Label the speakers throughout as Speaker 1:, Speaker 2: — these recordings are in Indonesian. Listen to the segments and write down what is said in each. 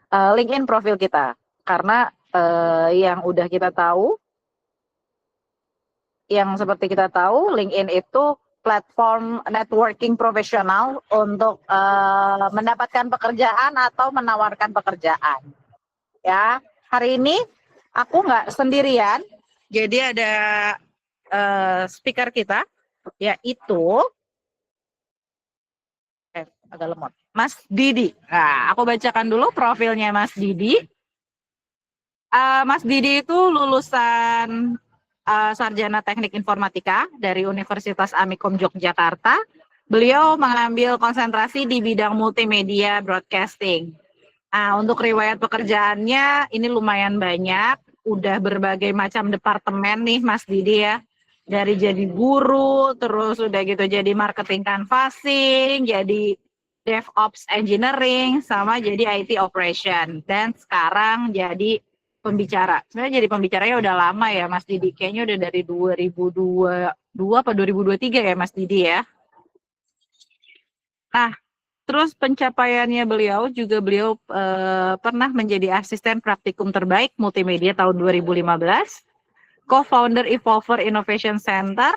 Speaker 1: LinkedIn profil kita. Karena yang udah kita tahu, yang seperti kita tahu, LinkedIn itu platform networking profesional untuk mendapatkan pekerjaan atau menawarkan pekerjaan. Ya, hari ini aku nggak sendirian, jadi ada speaker kita, yaitu agak lemot, Mas Didi. Nah, aku bacakan dulu profilnya Mas Didi. Mas Didi itu lulusan Sarjana Teknik Informatika dari Universitas Amikom Yogyakarta. Beliau mengambil konsentrasi di bidang multimedia broadcasting. Nah, untuk riwayat pekerjaannya ini lumayan banyak, udah berbagai macam departemen nih Mas Didi ya. Dari jadi guru, terus udah gitu jadi marketing canvassing, jadi DevOps engineering, sama jadi IT operation. Dan sekarang jadi pembicara. Sebenarnya jadi pembicaranya udah lama ya Mas Didi. Kayaknya udah dari 2022 apa 2023 ya Mas Didi ya. Nah, terus pencapaiannya beliau juga beliau pernah menjadi asisten praktikum terbaik multimedia tahun 2015, co-founder Evolver Innovation Center,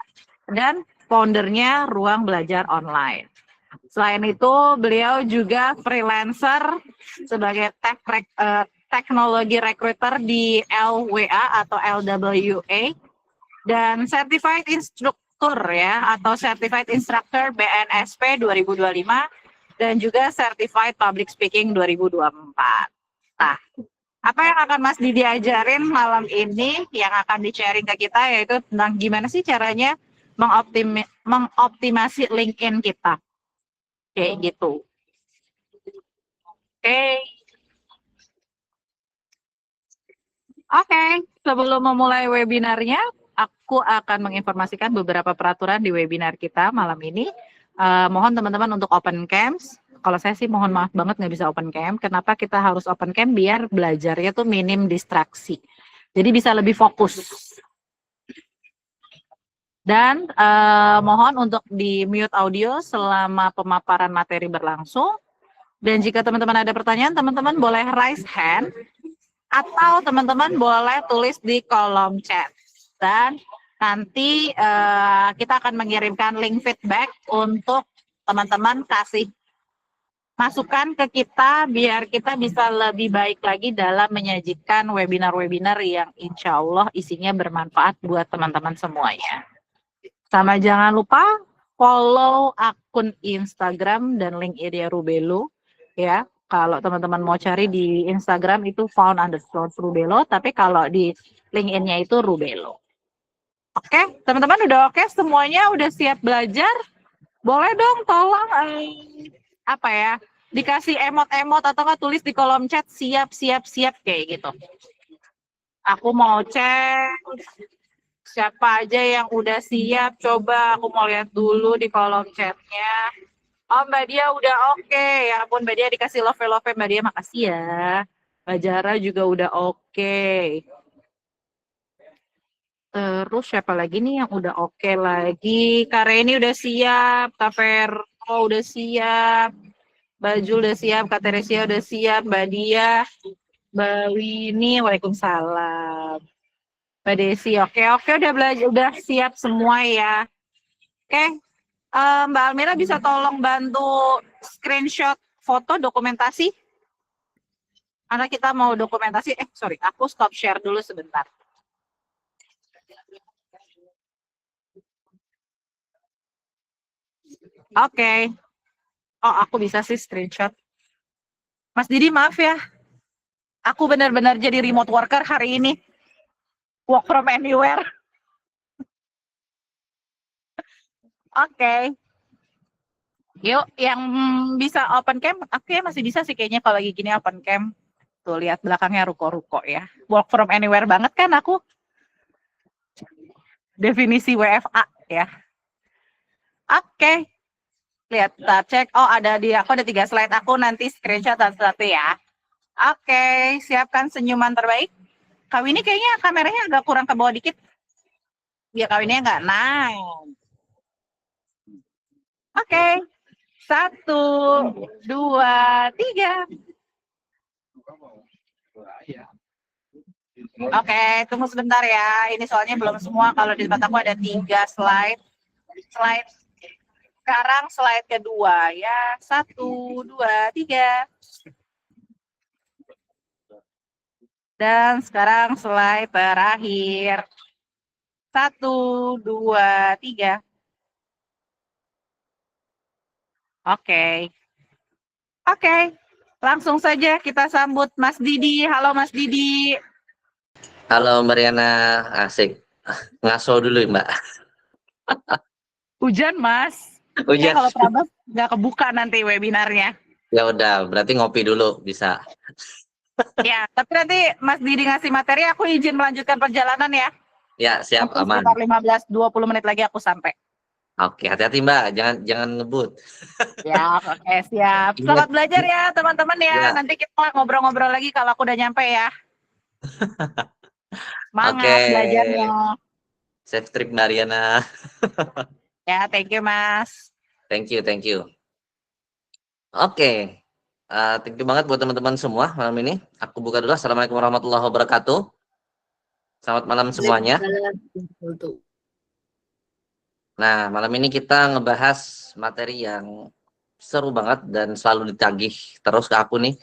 Speaker 1: dan foundernya Ruang Belajar Online. Selain itu, beliau juga freelancer sebagai teknologi recruiter di LWA atau LWA dan certified instructor ya atau certified instructor BNSP 2025 dan juga certified public speaking 2024. Nah, apa yang akan Mas Didi ajarin malam ini yang akan di-sharing ke kita yaitu tentang gimana sih caranya mengoptimasi LinkedIn kita. Kayak gitu. Oke, sebelum memulai webinarnya, aku akan menginformasikan beberapa peraturan di webinar kita malam ini. Mohon teman-teman untuk open cam. Kalau saya sih mohon maaf banget nggak bisa open cam. Kenapa kita harus open cam? Biar belajarnya tuh minim distraksi. Jadi bisa lebih fokus. Dan mohon untuk di mute audio selama pemaparan materi berlangsung. Dan jika teman-teman ada pertanyaan, teman-teman boleh raise hand atau teman-teman boleh tulis di kolom chat. Dan nanti kita akan mengirimkan link feedback untuk teman-teman kasih masukan ke kita biar kita bisa lebih baik lagi dalam menyajikan webinar-webinar yang insya Allah isinya bermanfaat buat teman-teman semuanya. Sama jangan lupa follow akun Instagram dan LinkedIn Rubelo ya. Kalau teman-teman mau cari di Instagram itu found_Rubelo, tapi kalau di LinkedIn-nya itu Rubelo. Oke, teman-teman udah oke semuanya, udah siap belajar? Boleh dong tolong apa ya? Dikasih emot-emot atau nggak tulis di kolom chat siap kayak gitu. Aku mau cek siapa aja yang udah siap, coba aku mau lihat dulu di kolom chatnya. Oh, Mbak Dia udah oke. Ya ampun, Mbak Dia dikasih love-love. Mbak Dia makasih ya. Mbak Jara juga udah oke. Terus siapa lagi nih yang udah oke lagi? Kak Reni udah siap, Kak Vero udah siap, Mbak Jul udah siap, Kak Teresia udah siap, Mbak Dia, Mbak Wini, waalaikumsalam. Mbak Desi, oke udah belajar, udah siap semua ya. Oke, Mbak Almira bisa tolong bantu screenshot foto dokumentasi? Karena kita mau dokumentasi, sorry, aku stop share dulu sebentar. Oke. Oh, aku bisa sih screenshot. Mas Didi, maaf ya. Aku benar-benar jadi remote worker hari ini. Work from anywhere. Oke. Yuk, yang bisa open cam, aku ya masih bisa sih kayaknya kalau lagi gini open cam. Tuh, lihat belakangnya ruko-ruko ya. Work from anywhere banget kan aku. Definisi WFA ya. Oke. Lihat, kita cek. Oh, aku ada 3 slide. Aku nanti screenshot satu-satu ya. Oke, siapkan senyuman terbaik. Kak Winnie kayaknya kameranya agak kurang ke bawah dikit. Biar Kak Winnie nggak naik. Oke. 1, 2, 3. Oke, tunggu sebentar ya. Ini soalnya belum semua. Kalau di tempat aku ada 3 slide. Slide sekarang slide kedua ya. 1, 2, 3. Dan sekarang slide terakhir. 1, 2, 3. Oke. Oke. Langsung saja kita sambut Mas Didi. Halo Mas Didi.
Speaker 2: Halo Mbak Riana, asik. Ngaso dulu Mbak.
Speaker 1: Hujan Mas.
Speaker 2: Hujan.
Speaker 1: Kalau Prabas nggak kebuka nanti webinarnya.
Speaker 2: Ya udah, berarti ngopi dulu bisa.
Speaker 1: Ya, tapi nanti Mas Didi ngasih materi, aku izin melanjutkan perjalanan ya.
Speaker 2: Ya, siap,
Speaker 1: Mungkin
Speaker 2: aman.
Speaker 1: sekitar 15-20 menit lagi aku sampai.
Speaker 2: Oke, hati-hati Mbak, jangan ngebut.
Speaker 1: Ya, oke, siap. Selamat belajar ya teman-teman ya.
Speaker 2: Ya.
Speaker 1: Nanti kita ngobrol-ngobrol lagi kalau aku udah nyampe ya. Semangat
Speaker 2: Oke.
Speaker 1: belajarnya.
Speaker 2: Safe trip Mbak Riana.
Speaker 1: Ya, thank you Mas.
Speaker 2: Thank you. Oke. Thank you banget buat teman-teman semua malam ini. Aku buka dulu. Assalamualaikum warahmatullahi wabarakatuh. Selamat malam semuanya. Nah, malam ini kita ngebahas materi yang seru banget dan selalu ditagih terus ke aku nih.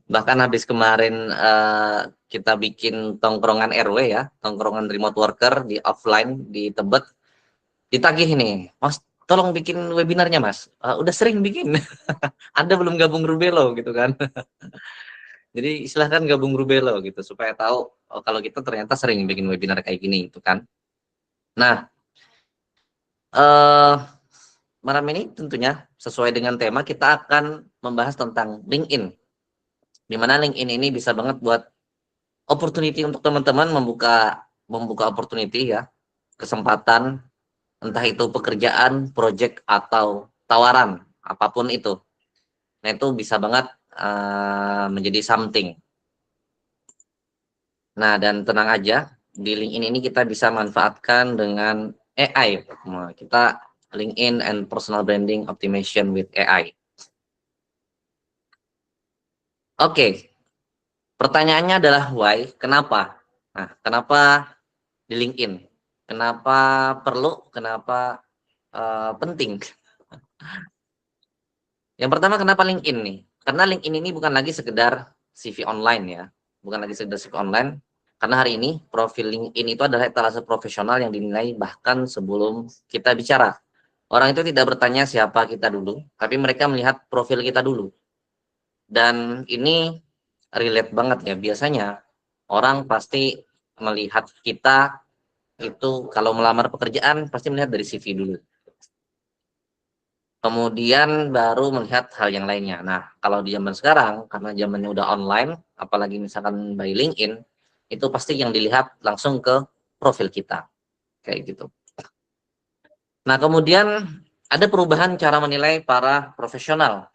Speaker 2: Bahkan habis kemarin kita bikin tongkrongan RW ya, tongkrongan remote worker di offline di Tebet, ditagih nih, Mas tolong bikin webinarnya Mas. Udah sering bikin, Anda belum gabung Rubelo gitu kan. Jadi silahkan gabung Rubelo gitu supaya tahu kalau kita ternyata sering bikin webinar kayak gini gitu kan. Nah, malam ini tentunya sesuai dengan tema kita akan membahas tentang LinkedIn. Di mana LinkedIn ini bisa banget buat opportunity untuk teman-teman membuka opportunity ya, kesempatan entah itu pekerjaan, project atau tawaran apapun itu. Nah, itu bisa banget menjadi something. Nah, dan tenang aja, di LinkedIn ini kita bisa manfaatkan dengan AI. Kita LinkedIn and personal branding optimization with AI. Oke. Pertanyaannya adalah why? Kenapa? Nah, kenapa di LinkedIn? Kenapa perlu? Kenapa penting? Yang pertama, kenapa LinkedIn nih? Karena LinkedIn ini bukan lagi sekedar CV online ya, bukan lagi sekedar CV online. Karena hari ini profil LinkedIn itu adalah etalase profesional yang dinilai bahkan sebelum kita bicara. Orang itu tidak bertanya siapa kita dulu, tapi mereka melihat profil kita dulu. Dan ini relate banget ya. Biasanya orang pasti melihat kita itu kalau melamar pekerjaan pasti melihat dari CV dulu. Kemudian baru melihat hal yang lainnya. Nah, kalau di zaman sekarang, karena zamannya udah online, apalagi misalkan by LinkedIn, itu pasti yang dilihat langsung ke profil kita. Kayak gitu. Nah, kemudian ada perubahan cara menilai para profesional.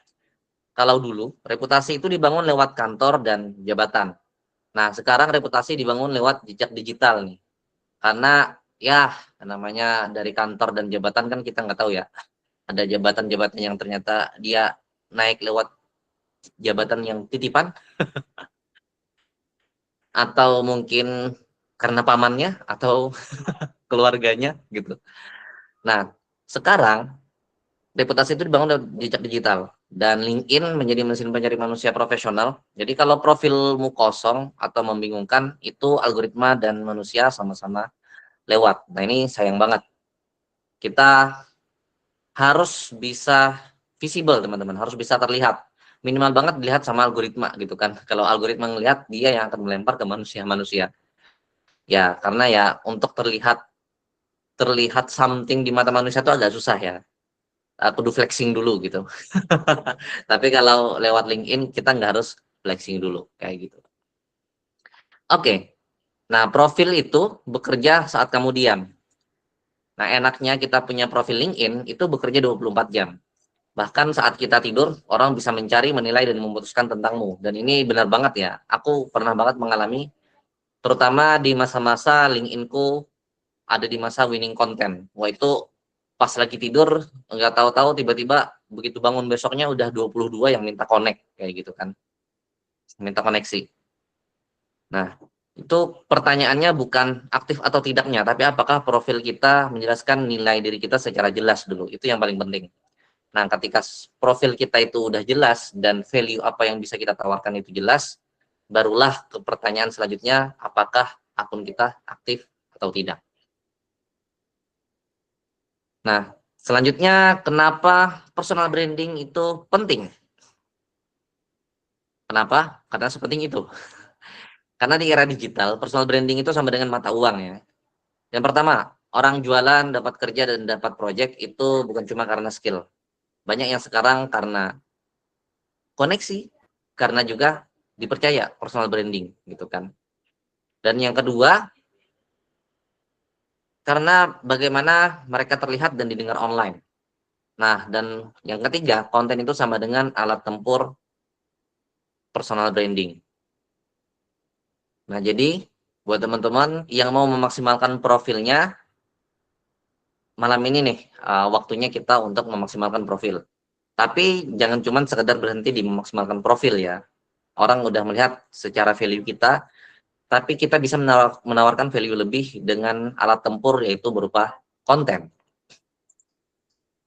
Speaker 2: Kalau dulu, reputasi itu dibangun lewat kantor dan jabatan. Nah, sekarang reputasi dibangun lewat jejak digital nih. Karena ya namanya dari kantor dan jabatan kan kita nggak tahu ya. Ada jabatan-jabatan yang ternyata dia naik lewat jabatan yang titipan atau mungkin karena pamannya atau keluarganya gitu. Nah, sekarang reputasi itu dibangun dari jejak digital dan LinkedIn menjadi mesin pencari manusia profesional. Jadi kalau profilmu kosong atau membingungkan, itu algoritma dan manusia sama-sama lewat. Nah, ini sayang banget. Kita harus bisa visible teman-teman, harus bisa terlihat. Minimal banget dilihat sama algoritma gitu kan. Kalau algoritma ngelihat, dia yang akan melempar ke manusia-manusia. Ya, karena ya untuk terlihat something di mata manusia itu agak susah ya. Kudu flexing dulu gitu. Tapi kalau lewat LinkedIn kita nggak harus flexing dulu kayak gitu. Oke. Nah, profil itu bekerja saat kamu diam. Nah, enaknya kita punya profil LinkedIn itu bekerja 24 jam. Bahkan saat kita tidur, orang bisa mencari, menilai, dan memutuskan tentangmu. Dan ini benar banget ya. Aku pernah banget mengalami, terutama di masa-masa LinkedIn-ku ada di masa winning content. Wah, itu pas lagi tidur, nggak tahu-tahu tiba-tiba begitu bangun besoknya udah 22 yang minta connect, kayak gitu kan. minta koneksi. Nah, itu pertanyaannya bukan aktif atau tidaknya, tapi apakah profil kita menjelaskan nilai diri kita secara jelas dulu. Itu yang paling penting. Nah, ketika profil kita itu udah jelas dan value apa yang bisa kita tawarkan itu jelas, barulah ke pertanyaan selanjutnya, apakah akun kita aktif atau tidak. Nah, selanjutnya kenapa personal branding itu penting? Kenapa? Karena sepenting itu. Karena di era digital, personal branding itu sama dengan mata uang ya. Yang pertama, orang jualan, dapat kerja, dan dapat project itu bukan cuma karena skill. Banyak yang sekarang karena koneksi, karena juga dipercaya personal branding gitu kan. Dan yang kedua, karena bagaimana mereka terlihat dan didengar online. Nah, dan yang ketiga, konten itu sama dengan alat tempur personal branding. Nah, jadi buat teman-teman yang mau memaksimalkan profilnya, malam ini nih waktunya kita untuk memaksimalkan profil. Tapi jangan cuma sekedar berhenti di memaksimalkan profil ya. Orang udah melihat secara value kita, tapi kita bisa menawarkan value lebih dengan alat tempur yaitu berupa konten.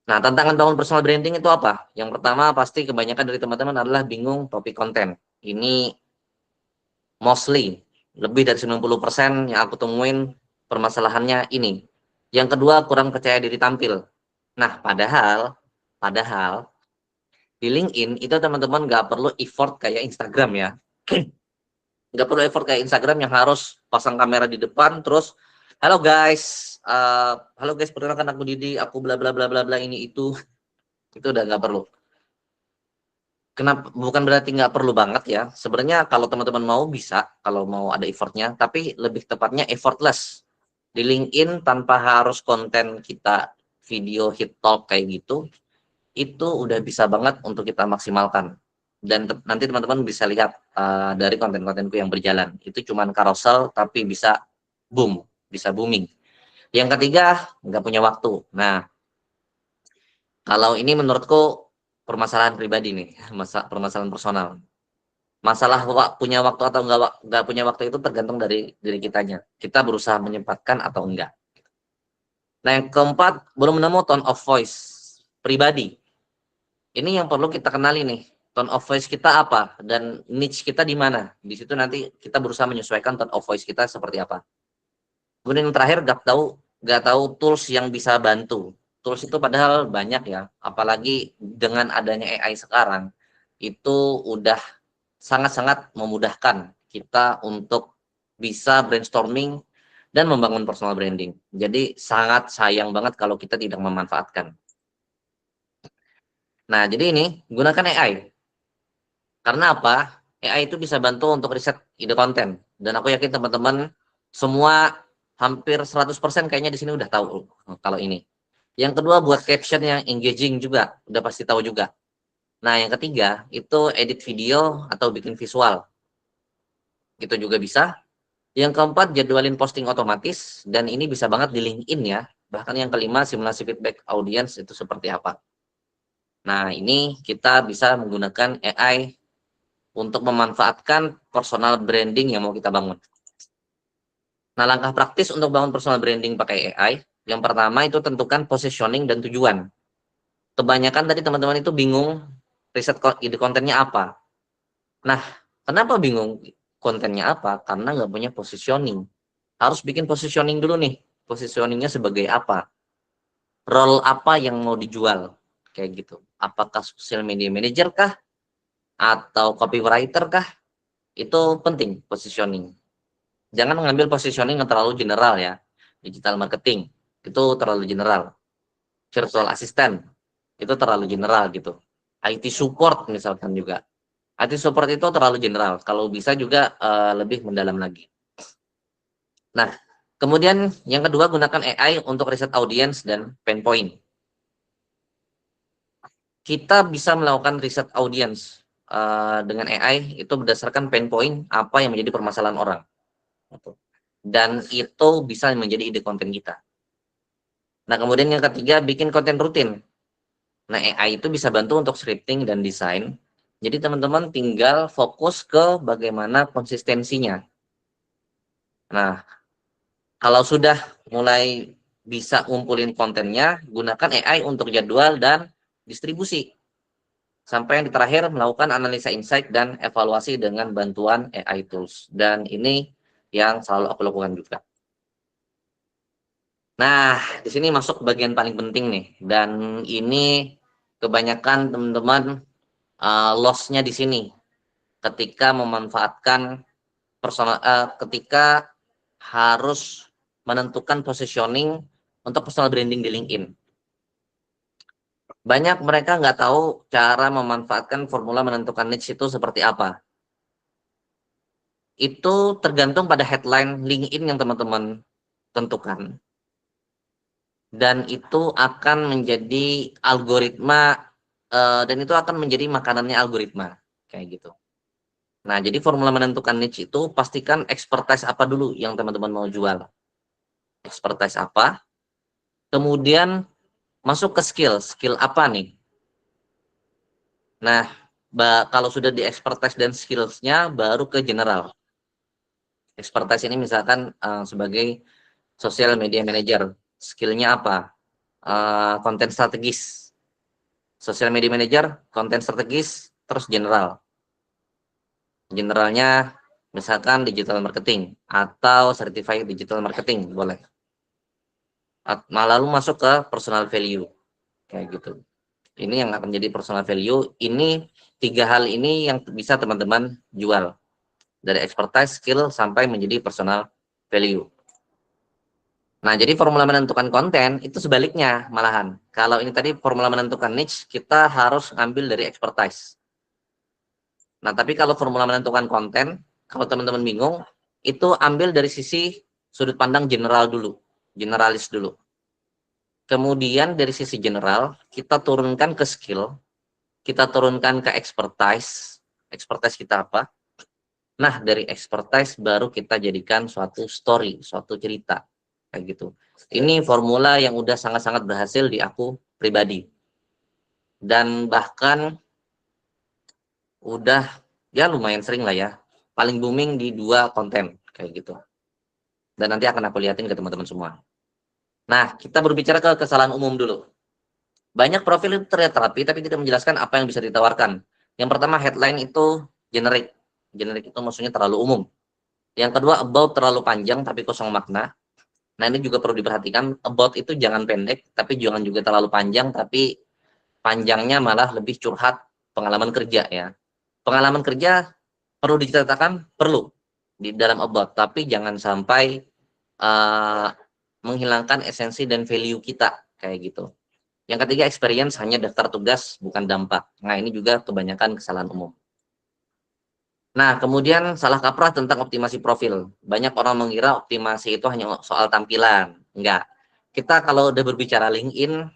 Speaker 2: Nah, tantangan bangun personal branding itu apa? Yang pertama pasti kebanyakan dari teman-teman adalah bingung topik konten. Ini mostly lebih dari 90% yang aku temuin permasalahannya ini. Yang kedua, kurang percaya diri tampil. Nah, padahal di LinkedIn itu teman-teman nggak perlu effort kayak Instagram ya. Nggak perlu effort kayak Instagram yang harus pasang kamera di depan terus halo guys, perkenalkan aku Didi, aku bla bla bla bla bla ini itu udah nggak perlu. Kenapa? Bukan berarti nggak perlu banget ya. Sebenarnya kalau teman-teman mau bisa, kalau mau ada effortnya, tapi lebih tepatnya effortless. Di LinkedIn tanpa harus konten kita video hit talk kayak gitu, itu udah bisa banget untuk kita maksimalkan. Dan nanti teman-teman bisa lihat dari konten-kontenku yang berjalan. Itu cuman carousel tapi bisa boom, bisa booming. Yang ketiga, nggak punya waktu. Nah, kalau ini menurutku permasalahan pribadi nih, permasalahan personal. Masalah punya waktu atau nggak punya waktu itu tergantung dari diri kitanya. Kita berusaha menyempatkan atau enggak. Nah, yang keempat, belum nemu tone of voice pribadi. Ini yang perlu kita kenali nih. Tone of voice kita apa dan niche kita di mana. Di situ nanti kita berusaha menyesuaikan tone of voice kita seperti apa. Kemudian yang terakhir, nggak tahu tools yang bisa bantu. Tools itu padahal banyak ya, apalagi dengan adanya AI sekarang, itu udah sangat-sangat memudahkan kita untuk bisa brainstorming dan membangun personal branding. Jadi sangat sayang banget kalau kita tidak memanfaatkan. Nah, jadi ini gunakan AI. Karena apa? AI itu bisa bantu untuk riset ide konten. Dan aku yakin teman-teman semua hampir 100% kayaknya di sini udah tahu kalau ini. Yang kedua, buat caption yang engaging juga, udah pasti tahu juga. Nah, yang ketiga itu edit video atau bikin visual. Itu juga bisa. Yang keempat, jadwalin posting otomatis, dan ini bisa banget di LinkedIn ya. Bahkan yang kelima, simulasi feedback audience itu seperti apa. Nah, ini kita bisa menggunakan AI untuk memanfaatkan personal branding yang mau kita bangun. Nah, langkah praktis untuk bangun personal branding pakai AI, yang pertama itu tentukan positioning dan tujuan. Kebanyakan tadi teman-teman itu bingung riset ide kontennya apa. Nah, kenapa bingung kontennya apa? Karena nggak punya positioning. Harus bikin positioning dulu nih. Positioningnya sebagai apa? Role apa yang mau dijual? Kayak gitu. Apakah social media manager kah? Atau copywriter kah? Itu penting positioning. Jangan mengambil positioning yang terlalu general ya. Digital marketing itu terlalu general. Virtual assistant itu terlalu general gitu. IT support misalkan juga. IT support itu terlalu general. Kalau bisa juga lebih mendalam lagi. Nah, kemudian yang kedua, gunakan AI untuk riset audiens dan pain point. Kita bisa melakukan riset audiens dengan AI itu berdasarkan pain point apa yang menjadi permasalahan orang. Dan itu bisa menjadi ide konten kita. Nah, kemudian yang ketiga, bikin konten rutin. Nah, AI itu bisa bantu untuk scripting dan desain. Jadi teman-teman tinggal fokus ke bagaimana konsistensinya. Nah, kalau sudah mulai bisa ngumpulin kontennya, gunakan AI untuk jadwal dan distribusi. Sampai yang terakhir melakukan analisa insight dan evaluasi dengan bantuan AI tools. Dan ini yang selalu aku lakukan juga. Nah, di sini masuk bagian paling penting nih. Dan ini kebanyakan teman-teman loss-nya di sini ketika memanfaatkan ketika harus menentukan positioning untuk personal branding di LinkedIn. Banyak mereka nggak tahu cara memanfaatkan formula menentukan niche itu seperti apa. Itu tergantung pada headline LinkedIn yang teman-teman tentukan. Dan itu akan menjadi algoritma, dan itu akan menjadi makanannya algoritma, kayak gitu. Nah, jadi formula menentukan niche itu pastikan expertise apa dulu yang teman-teman mau jual. Expertise apa, kemudian masuk ke skill apa nih. Nah, kalau sudah di expertise dan skills-nya baru ke general. Expertise ini misalkan sebagai social media manager, skill-nya apa? Konten strategis. Social media manager, konten strategis, terus general. Generalnya misalkan digital marketing atau certified digital marketing boleh. Lalu masuk ke personal value kayak gitu. Ini yang akan jadi personal value. Ini 3 hal ini yang bisa teman-teman jual dari expertise, skill sampai menjadi personal value. Nah, jadi formula menentukan konten itu sebaliknya malahan. Kalau ini tadi formula menentukan niche, kita harus ngambil dari expertise. Nah, tapi kalau formula menentukan konten, kalau teman-teman bingung, itu ambil dari sisi sudut pandang general dulu, generalis dulu. Kemudian dari sisi general, kita turunkan ke skill, kita turunkan ke expertise kita apa. Nah, dari expertise baru kita jadikan suatu story, suatu cerita, kayak gitu. Ini formula yang udah sangat-sangat berhasil di aku pribadi. Dan bahkan udah ya lumayan sering lah ya, paling booming di 2 konten, kayak gitu. Dan nanti akan aku liatin ke teman-teman semua. Nah, kita berbicara ke kesalahan umum dulu. Banyak profil itu terlihat rapi, tapi tidak menjelaskan apa yang bisa ditawarkan. Yang pertama, headline itu generik. Generik itu maksudnya terlalu umum. Yang kedua, about terlalu panjang tapi kosong makna. Nah, ini juga perlu diperhatikan. About itu jangan pendek, tapi jangan juga terlalu panjang, tapi panjangnya malah lebih curhat pengalaman kerja ya. Pengalaman kerja perlu diceritakan, perlu di dalam about, tapi jangan sampai menghilangkan esensi dan value kita, kayak gitu. Yang ketiga, experience hanya daftar tugas, bukan dampak. Nah, ini juga kebanyakan kesalahan umum. Nah, kemudian salah kaprah tentang optimasi profil. Banyak orang mengira optimasi itu hanya soal tampilan. Enggak. Kita kalau udah berbicara LinkedIn,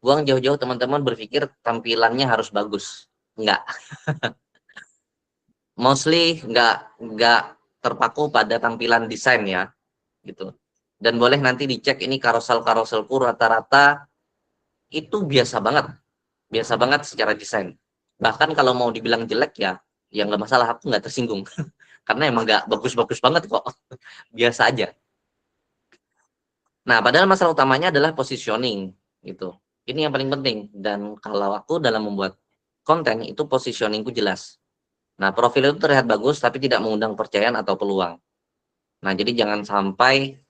Speaker 2: buang jauh-jauh teman-teman berpikir tampilannya harus bagus. Enggak. Mostly enggak terpaku pada tampilan desain ya, gitu. Dan boleh nanti dicek ini karosel-karoselku rata-rata itu biasa banget secara desain. Bahkan kalau mau dibilang jelek ya nggak masalah, aku nggak tersinggung. Karena emang nggak bagus-bagus banget kok, biasa aja. Nah, padahal masalah utamanya adalah positioning, gitu. Ini yang paling penting. Dan kalau aku dalam membuat konten, itu positioningku jelas. Nah, profil itu terlihat bagus, tapi tidak mengundang kepercayaan atau peluang. Nah, jadi jangan sampai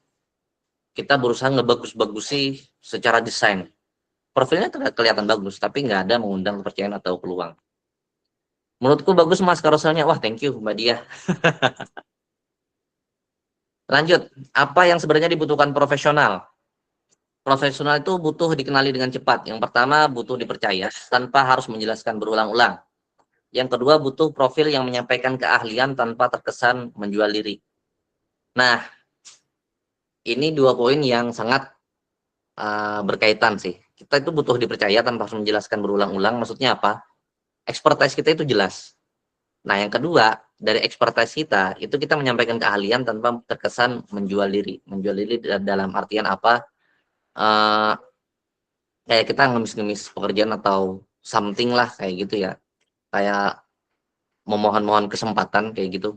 Speaker 2: kita berusaha ngebagus-bagusi secara desain. Profilnya kelihatan bagus, tapi nggak ada mengundang kepercayaan atau peluang. Menurutku bagus mas karoselnya. Wah, thank you Mbak Dia. Lanjut, apa yang sebenarnya dibutuhkan profesional? Profesional itu butuh dikenali dengan cepat. Yang pertama, butuh dipercaya tanpa harus menjelaskan berulang-ulang. Yang kedua, butuh profil yang menyampaikan keahlian tanpa terkesan menjual diri. Nah, ini 2 poin yang sangat berkaitan sih. Kita itu butuh dipercaya tanpa harus menjelaskan berulang-ulang. Maksudnya apa? Expertise kita itu jelas. Nah, yang kedua, dari expertise kita, itu kita menyampaikan keahlian tanpa terkesan menjual diri. Menjual diri dalam artian apa? Kayak kita ngemis-ngemis pekerjaan atau something lah, kayak gitu ya. Kayak memohon-mohon kesempatan kayak gitu,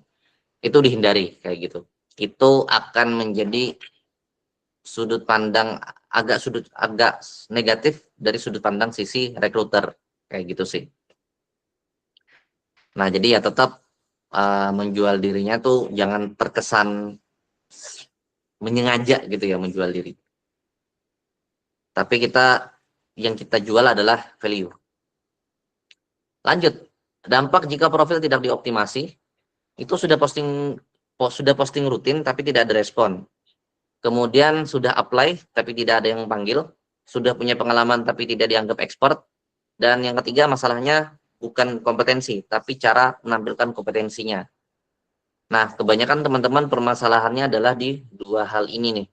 Speaker 2: itu dihindari kayak gitu. Itu akan menjadi agak negatif dari sudut pandang sisi rekruter kayak gitu sih. Nah, jadi ya tetap menjual dirinya tuh jangan terkesan menyengaja gitu ya menjual diri. Tapi yang kita jual adalah value. Lanjut, dampak jika profil tidak dioptimasi, itu sudah posting rutin tapi tidak ada respon. Kemudian sudah apply tapi tidak ada yang panggil, sudah punya pengalaman tapi tidak dianggap expert, dan yang ketiga masalahnya bukan kompetensi, tapi cara menampilkan kompetensinya. Nah, kebanyakan teman-teman permasalahannya adalah di dua hal ini nih.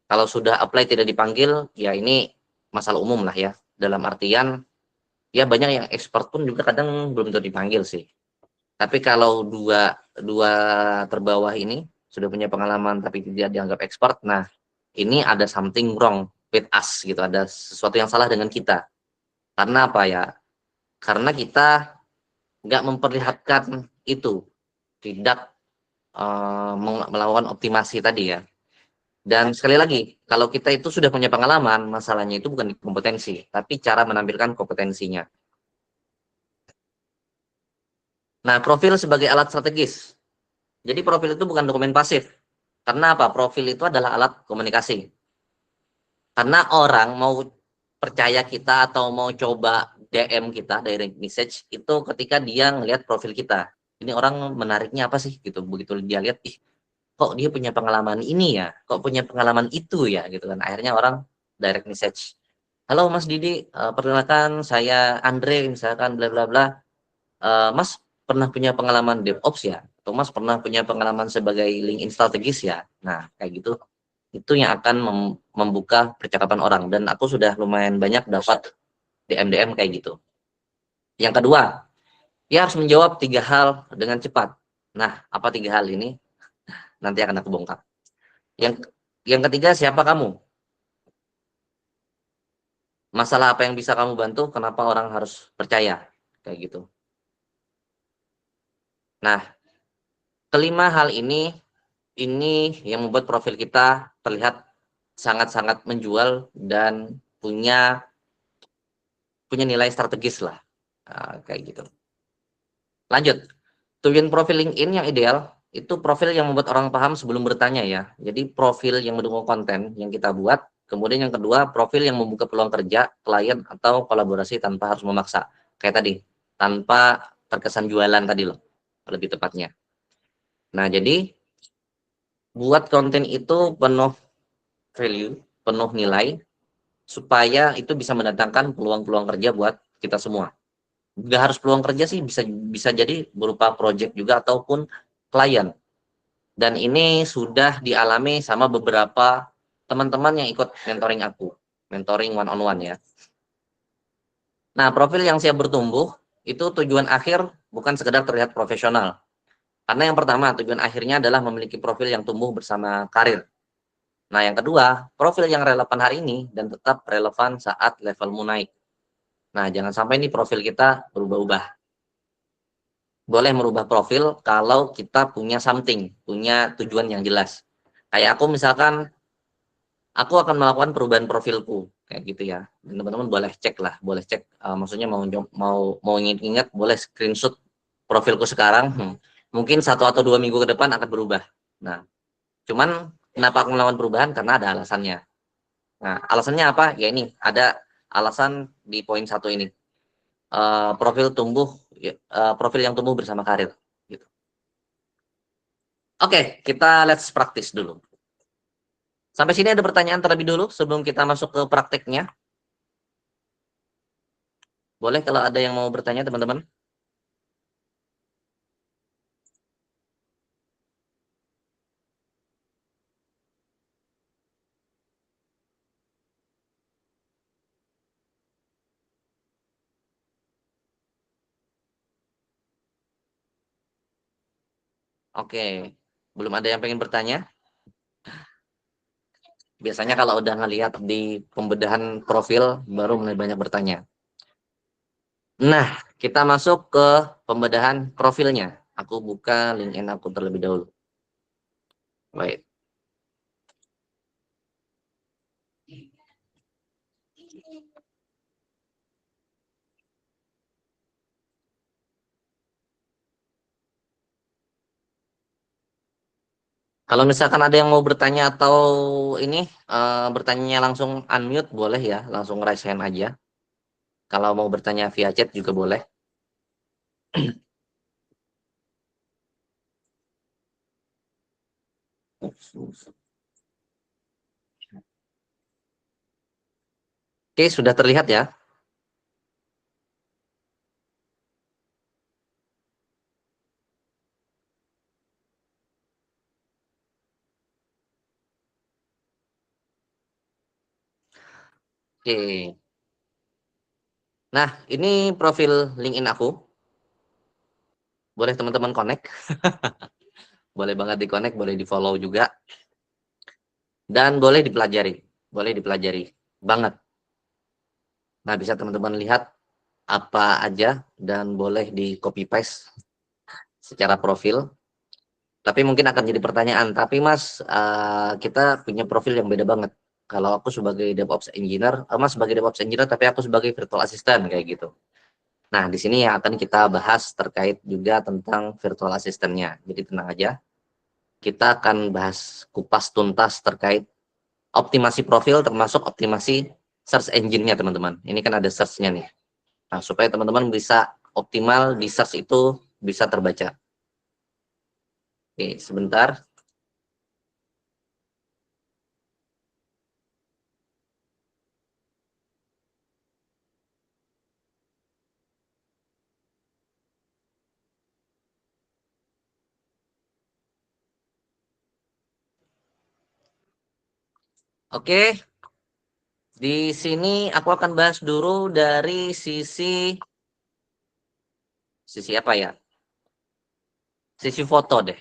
Speaker 2: Kalau sudah apply tidak dipanggil, ya ini masalah umum lah ya. Dalam artian, ya banyak yang expert pun juga kadang belum tentu dipanggil sih. Tapi kalau dua dua terbawah ini sudah punya pengalaman tapi tidak dianggap expert, nah ini ada something wrong with us gitu, ada sesuatu yang salah dengan kita. Karena apa ya? Karena kita nggak memperlihatkan itu, tidak melakukan optimasi tadi ya. Dan sekali lagi, kalau kita itu sudah punya pengalaman, masalahnya itu bukan di kompetensi, tapi cara menampilkan kompetensinya. Nah, profil sebagai alat strategis. Jadi profil itu bukan dokumen pasif. Karena apa? Profil itu adalah alat komunikasi. Karena orang mau percaya kita atau mau coba DM kita, direct message, itu ketika dia ngelihat profil kita. Ini orang menariknya apa sih gitu. Begitu dia lihat, ih, kok dia punya pengalaman ini ya, kok punya pengalaman itu ya gitu kan. Akhirnya orang direct message. Halo Mas Didi, perkenalkan saya Andre misalkan bla bla bla. Mas pernah punya pengalaman DevOps ya? Atau Mas pernah punya pengalaman sebagai LinkedIn strategis ya? Nah, kayak gitu. Itu yang akan membuka percakapan orang, dan aku sudah lumayan banyak dapat DM-DM kayak gitu. Yang kedua, dia harus menjawab 3 hal dengan cepat. Nah, apa 3 hal ini? Nanti akan aku bongkar. Yang yang ketiga, siapa kamu? Masalah apa yang bisa kamu bantu? Kenapa orang harus percaya? Kayak gitu. Nah, kelima hal ini yang membuat profil kita terlihat sangat-sangat menjual dan punya nilai strategis lah. Nah, kayak gitu. Lanjut, tujuan profil LinkedIn yang ideal itu profil yang membuat orang paham sebelum bertanya ya. Jadi profil yang mendukung konten yang kita buat. Kemudian yang kedua, profil yang membuka peluang kerja, klien, atau kolaborasi tanpa harus memaksa. Kayak tadi, tanpa terkesan jualan tadi loh, lebih tepatnya. Nah, jadi buat konten itu penuh value, penuh nilai, supaya itu bisa mendatangkan peluang-peluang kerja buat kita semua. Nggak harus peluang kerja sih, bisa bisa jadi berupa project juga ataupun klien. Dan ini sudah dialami sama beberapa teman-teman yang ikut mentoring aku, mentoring one on one ya. Nah, profil yang siap bertumbuh itu tujuan akhir bukan sekedar terlihat profesional. Karena yang pertama, tujuan akhirnya adalah memiliki profil yang tumbuh bersama karir. Nah, yang kedua, profil yang relevan hari ini dan tetap relevan saat levelmu naik. Nah, jangan sampai nih profil kita berubah-ubah. Boleh merubah profil kalau kita punya something, punya tujuan yang jelas. Kayak aku misalkan, aku akan melakukan perubahan profilku, kayak gitu ya. Dan teman-teman boleh cek lah, boleh cek. Maksudnya mau ingat-ingat, boleh screenshot profilku sekarang. Mungkin 1 atau 2 minggu ke depan akan berubah. Nah, cuman kenapa aku melakukan perubahan? Karena ada alasannya. Nah, alasannya apa? Ya ini, ada alasan di poin 1 ini. Profil yang tumbuh bersama karir. Gitu. Oke, kita let's practice dulu. Sampai sini ada pertanyaan terlebih dulu sebelum kita masuk ke prakteknya. Boleh kalau ada yang mau bertanya, teman-teman. Oke, belum ada yang pengen bertanya? Biasanya kalau udah ngelihat di pembedahan profil, baru mulai banyak bertanya. Nah, kita masuk ke pembedahan profilnya. Aku buka LinkedIn aku terlebih dahulu. Baik. Kalau misalkan ada yang mau bertanya atau ini bertanya langsung unmute boleh ya, langsung raise hand aja. Kalau mau bertanya via chat juga boleh. Oke, sudah terlihat ya. Oke. Nah, ini profil LinkedIn aku. Boleh teman-teman connect. Boleh banget di connect, boleh di follow juga. Dan boleh dipelajari. Boleh dipelajari. Banget. Nah, bisa teman-teman lihat apa aja dan boleh di copy paste secara profil. Tapi mungkin akan jadi pertanyaan, tapi Mas, kita punya profil yang beda banget. Kalau aku sebagai DevOps Engineer, Mas sebagai DevOps Engineer, tapi aku sebagai virtual assistant kayak gitu. Nah, di sini yang akan kita bahas terkait juga tentang virtual assistant-nya. Jadi tenang aja, kita akan bahas kupas tuntas terkait optimasi profil termasuk optimasi search engine-nya teman-teman. Ini kan ada search-nya nih. Nah, supaya teman-teman bisa optimal di search itu bisa terbaca. Oke, sebentar. Oke, di sini aku akan bahas dulu dari sisi apa ya? Sisi foto deh.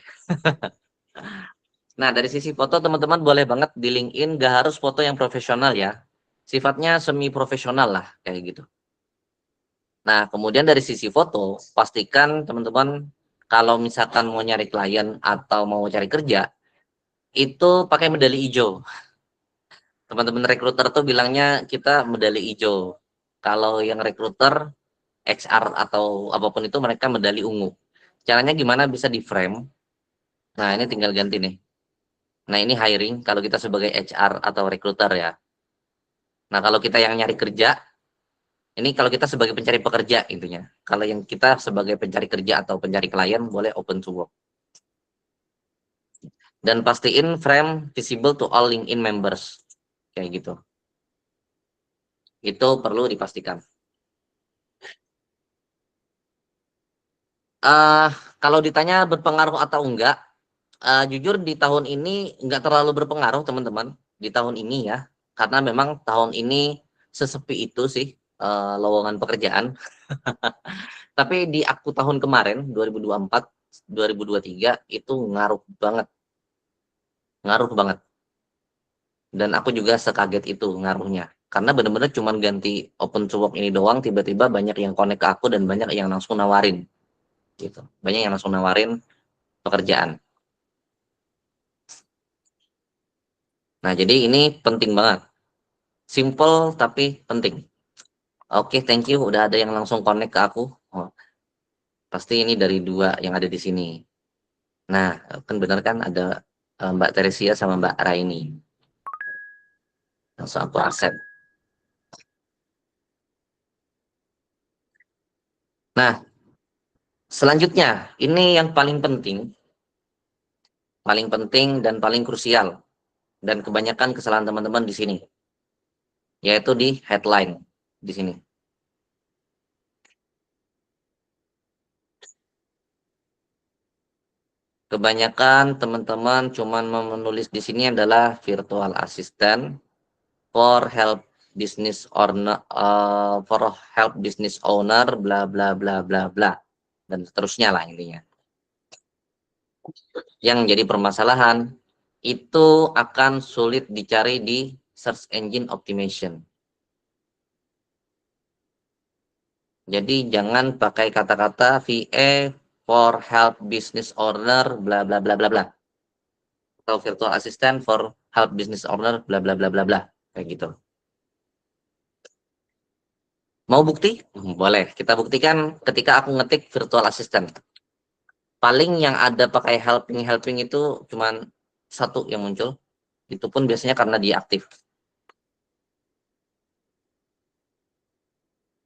Speaker 2: Nah, dari sisi foto teman-teman boleh banget di LinkedIn gak harus foto yang profesional ya. Sifatnya semi profesional lah kayak gitu. Nah, kemudian dari sisi foto, pastikan teman-teman kalau misalkan mau nyari klien atau mau cari kerja, itu pakai medali hijau. Teman-teman rekruter tuh bilangnya kita medali hijau. Kalau yang rekruter, HR atau apapun itu mereka medali ungu. Caranya gimana bisa di frame? Nah, ini tinggal ganti nih. Nah, ini hiring kalau kita sebagai HR atau rekruter ya. Nah, kalau kita yang nyari kerja, ini kalau kita sebagai pencari pekerja intinya. Kalau yang kita sebagai pencari kerja atau pencari klien boleh open to work. Dan pastiin frame visible to all LinkedIn members. Kayak gitu. Itu perlu dipastikan. Uh, Kalau ditanya berpengaruh atau enggak, jujur di tahun ini enggak terlalu berpengaruh teman-teman. Di tahun ini ya. Karena memang tahun ini sesepi itu sih lowongan pekerjaan. Tapi di aku tahun kemarin 2024, 2023 itu ngaruh banget, ngaruh banget. Dan aku juga sekaget itu ngaruhnya. Karena bener-bener cuma ganti open to work ini doang, tiba-tiba banyak yang connect ke aku dan banyak yang langsung nawarin gitu. Banyak yang langsung nawarin pekerjaan. Nah, jadi ini penting banget. Simple tapi penting. Oke, thank you udah ada yang langsung connect ke aku. Oh, pasti ini dari dua yang ada di sini. Nah, kan bener kan ada Mbak Teresia sama Mbak Raini. Langsung aku accept. Nah, selanjutnya ini yang paling penting dan paling krusial dan kebanyakan kesalahan teman-teman di sini, yaitu di headline di sini. Kebanyakan teman-teman cuman menulis di sini adalah virtual assistant for help business owner, bla bla bla bla bla dan seterusnya lah intinya. Yang jadi permasalahan itu akan sulit dicari di search engine optimization. Jadi jangan pakai kata-kata VA for help business owner bla bla bla bla bla. Atau virtual assistant for help business owner bla bla bla bla bla. Kayak gitu. Mau bukti? Boleh. Kita buktikan ketika aku ngetik virtual assistant. Paling yang ada pakai helping itu cuman satu yang muncul. Itu pun biasanya karena dia aktif.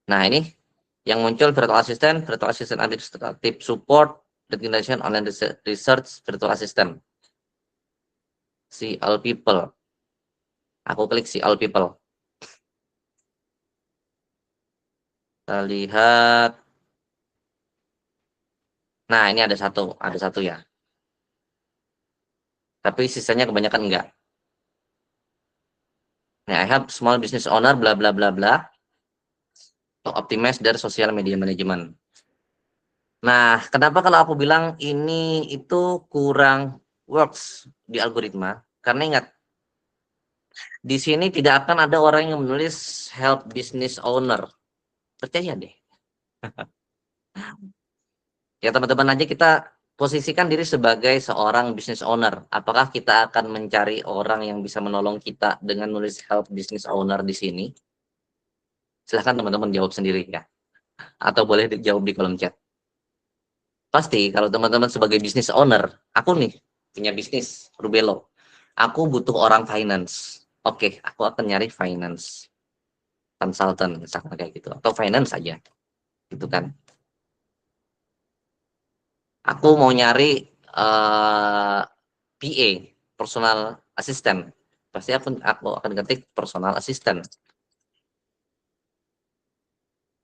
Speaker 2: Nah, ini yang muncul virtual assistant administrative support, recognition online research, virtual assistant. See all people. Aku klik see all people. Kita lihat. Nah, ini ada satu ya. Tapi sisanya kebanyakan enggak. Nah, I have small business owner bla bla bla bla to optimize their social media management. Nah, kenapa kalau aku bilang ini itu kurang works di algoritma? Karena ingat, di sini tidak akan ada orang yang menulis help business owner. Percaya deh. Ya teman-teman aja kita posisikan diri sebagai seorang business owner. Apakah kita akan mencari orang yang bisa menolong kita dengan nulis help business owner di sini? Silahkan teman-teman jawab sendiri ya. Atau boleh dijawab di kolom chat. Pasti kalau teman-teman sebagai business owner, aku nih punya bisnis Rubelo. Aku butuh orang finance. Oke, aku akan nyari finance consultant misalkan kayak gitu atau finance aja gitu kan. Aku mau nyari PA, personal assistant. Pasti aku akan ketik personal assistant.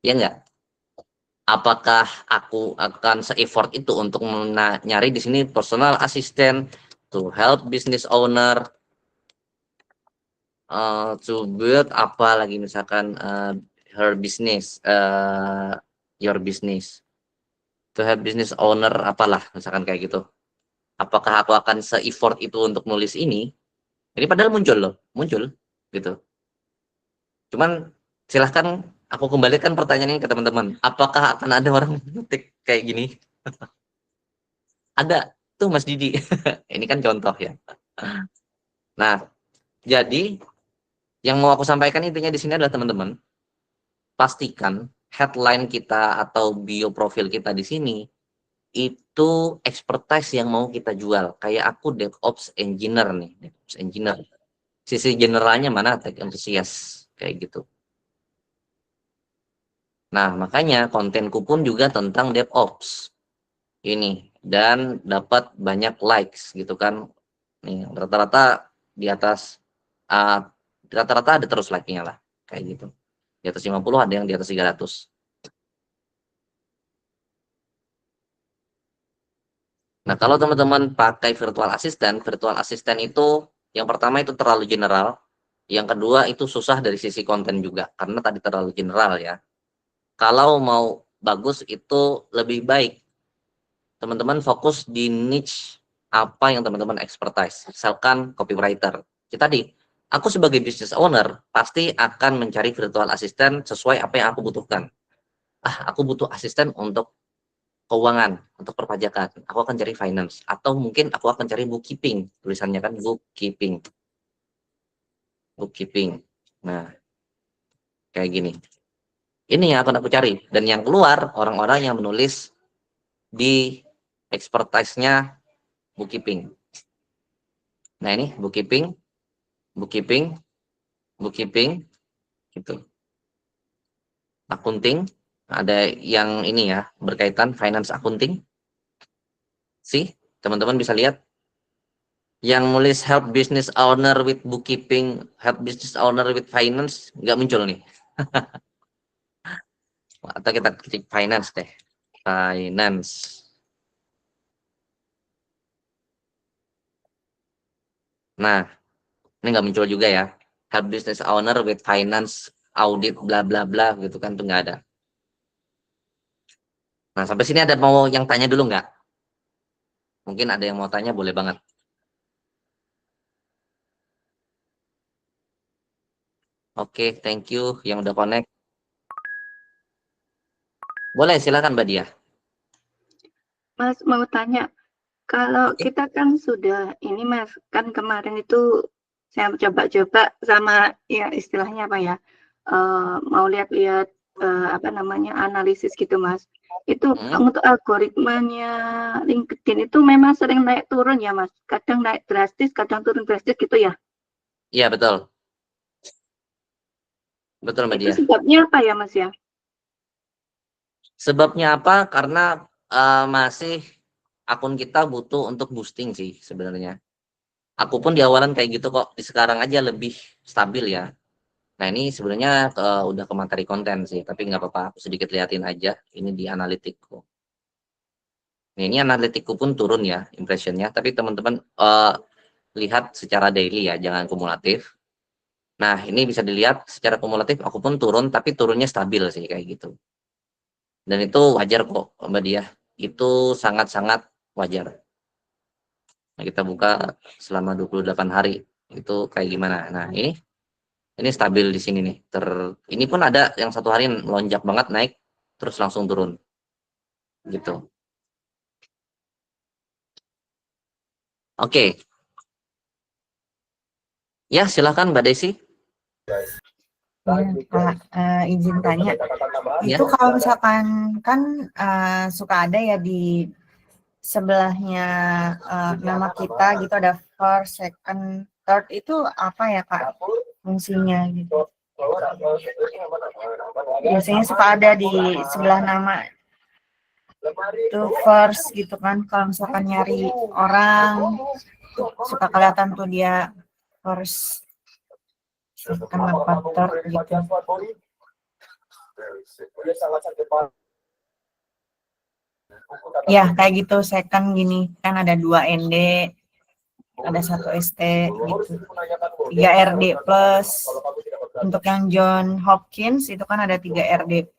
Speaker 2: Ya enggak? Apakah aku akan se-effort itu untuk nyari di sini personal assistant to help business owner to build apa lagi misalkan her business, your business, to help business owner apalah misalkan kayak gitu. Apakah aku akan se-effort itu untuk nulis ini? Ini padahal muncul loh, muncul gitu. Cuman silahkan aku kembalikan pertanyaan ini ke teman-teman. Apakah akan ada orang ngetik kayak gini? Ada tuh Mas Didi. Ini kan contoh ya. Nah, jadi yang mau aku sampaikan intinya di sini adalah teman-teman, pastikan headline kita atau bio profil kita di sini itu expertise yang mau kita jual. Kayak aku DevOps engineer nih, DevOps engineer. Sisi generalnya mana tech enthusiast kayak gitu. Nah, makanya kontenku pun juga tentang DevOps ini dan dapat banyak likes gitu kan. Nih, rata-rata di atas uh, rata-rata ada terus like-nya lah kayak gitu. Di atas 50 ada yang di atas 300. Nah, kalau teman-teman pakai virtual assistant itu yang pertama itu terlalu general, yang kedua itu susah dari sisi konten juga karena tadi terlalu general ya. Kalau mau bagus itu lebih baik teman-teman fokus di niche apa yang teman-teman expertise. Misalkan copywriter. Kita tadi, aku sebagai business owner pasti akan mencari virtual assistant sesuai apa yang aku butuhkan. Aku butuh asisten untuk keuangan, untuk perpajakan. Aku akan cari finance atau mungkin aku akan cari bookkeeping. Tulisannya kan bookkeeping. Bookkeeping. Nah, kayak gini. Ini yang akan aku cari dan yang keluar orang-orang yang menulis di expertise-nya bookkeeping. Nah, ini bookkeeping, bookkeeping, bookkeeping, gitu. Accounting, ada yang ini ya, berkaitan finance accounting. Sih, teman-teman bisa lihat yang nulis help business owner with bookkeeping, help business owner with finance, nggak muncul nih. Atau kita ketik finance deh. Finance. Nah, ini nggak muncul juga ya. Help business owner with finance, audit, bla bla bla, gitu kan, tuh nggak ada. Nah, sampai sini ada mau yang tanya dulu nggak? Mungkin ada yang mau tanya, boleh banget. Oke, thank you yang udah connect. Boleh, silakan Mbak Dia.
Speaker 3: Mas mau tanya, kalau
Speaker 2: Oke.
Speaker 3: kita kan sudah ini Mas, kan kemarin itu saya coba-coba sama ya istilahnya apa ya, mau lihat-lihat apa namanya analisis gitu Mas. Itu untuk algoritmanya LinkedIn itu memang sering naik turun ya Mas. Kadang naik drastis, kadang turun drastis gitu ya.
Speaker 2: Iya, betul. Betul Mbak
Speaker 3: Itu
Speaker 2: Dia.
Speaker 3: sebabnya apa ya Mas ya?
Speaker 2: Sebabnya apa? Karena masih akun kita butuh untuk boosting sih sebenarnya. Aku pun di awalan kayak gitu kok. Di sekarang aja lebih stabil ya. Nah ini sebenarnya udah ke materi konten sih, tapi nggak apa-apa. Aku sedikit liatin aja. Ini di analitikku. Nah, ini analitikku pun turun ya impressionnya. Tapi teman-teman lihat secara daily ya, jangan kumulatif. Nah ini bisa dilihat secara kumulatif aku pun turun, tapi turunnya stabil sih kayak gitu. Dan itu wajar kok Mbak Dia. Itu sangat-sangat wajar. Nah, kita buka selama 28 hari. Itu kayak gimana? Nah, ini stabil di sini nih. Ini pun ada yang satu hari melonjak banget naik terus langsung turun. Gitu. Oke. Ya, silahkan Mbak Desi.
Speaker 4: Kak, izin tanya,
Speaker 2: Ya.
Speaker 4: itu kalau misalkan kan suka ada ya di sebelahnya nama kita gitu ada first, second, third itu apa ya Kak fungsinya gitu? Biasanya suka ada di sebelah nama itu first gitu kan, kalau misalkan nyari orang suka kelihatan tuh dia first, second, apa third gitu. Ya kayak gitu second gini kan ada 2 ND, ada 1 ST gitu, 3 RD plus. Untuk yang John Hopkins itu kan ada 3 RD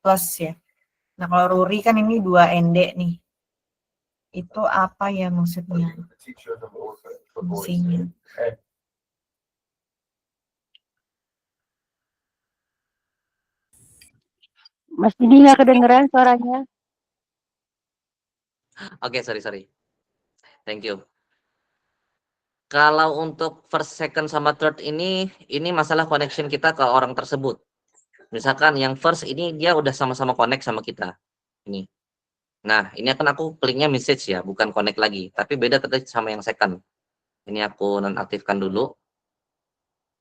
Speaker 4: plus ya. Nah kalau Ruri kan ini 2 ND nih, itu apa ya maksudnya fungsinya?
Speaker 5: Mas Didi nggak kedengeran suaranya.
Speaker 2: Oke, sorry. Thank you. Kalau untuk first, second, sama third ini masalah connection kita ke orang tersebut. Misalkan yang first ini dia udah sama-sama connect sama kita. Ini. Nah, ini akan aku kliknya message ya, bukan connect lagi. Tapi beda tadi sama yang second. Ini aku nonaktifkan dulu.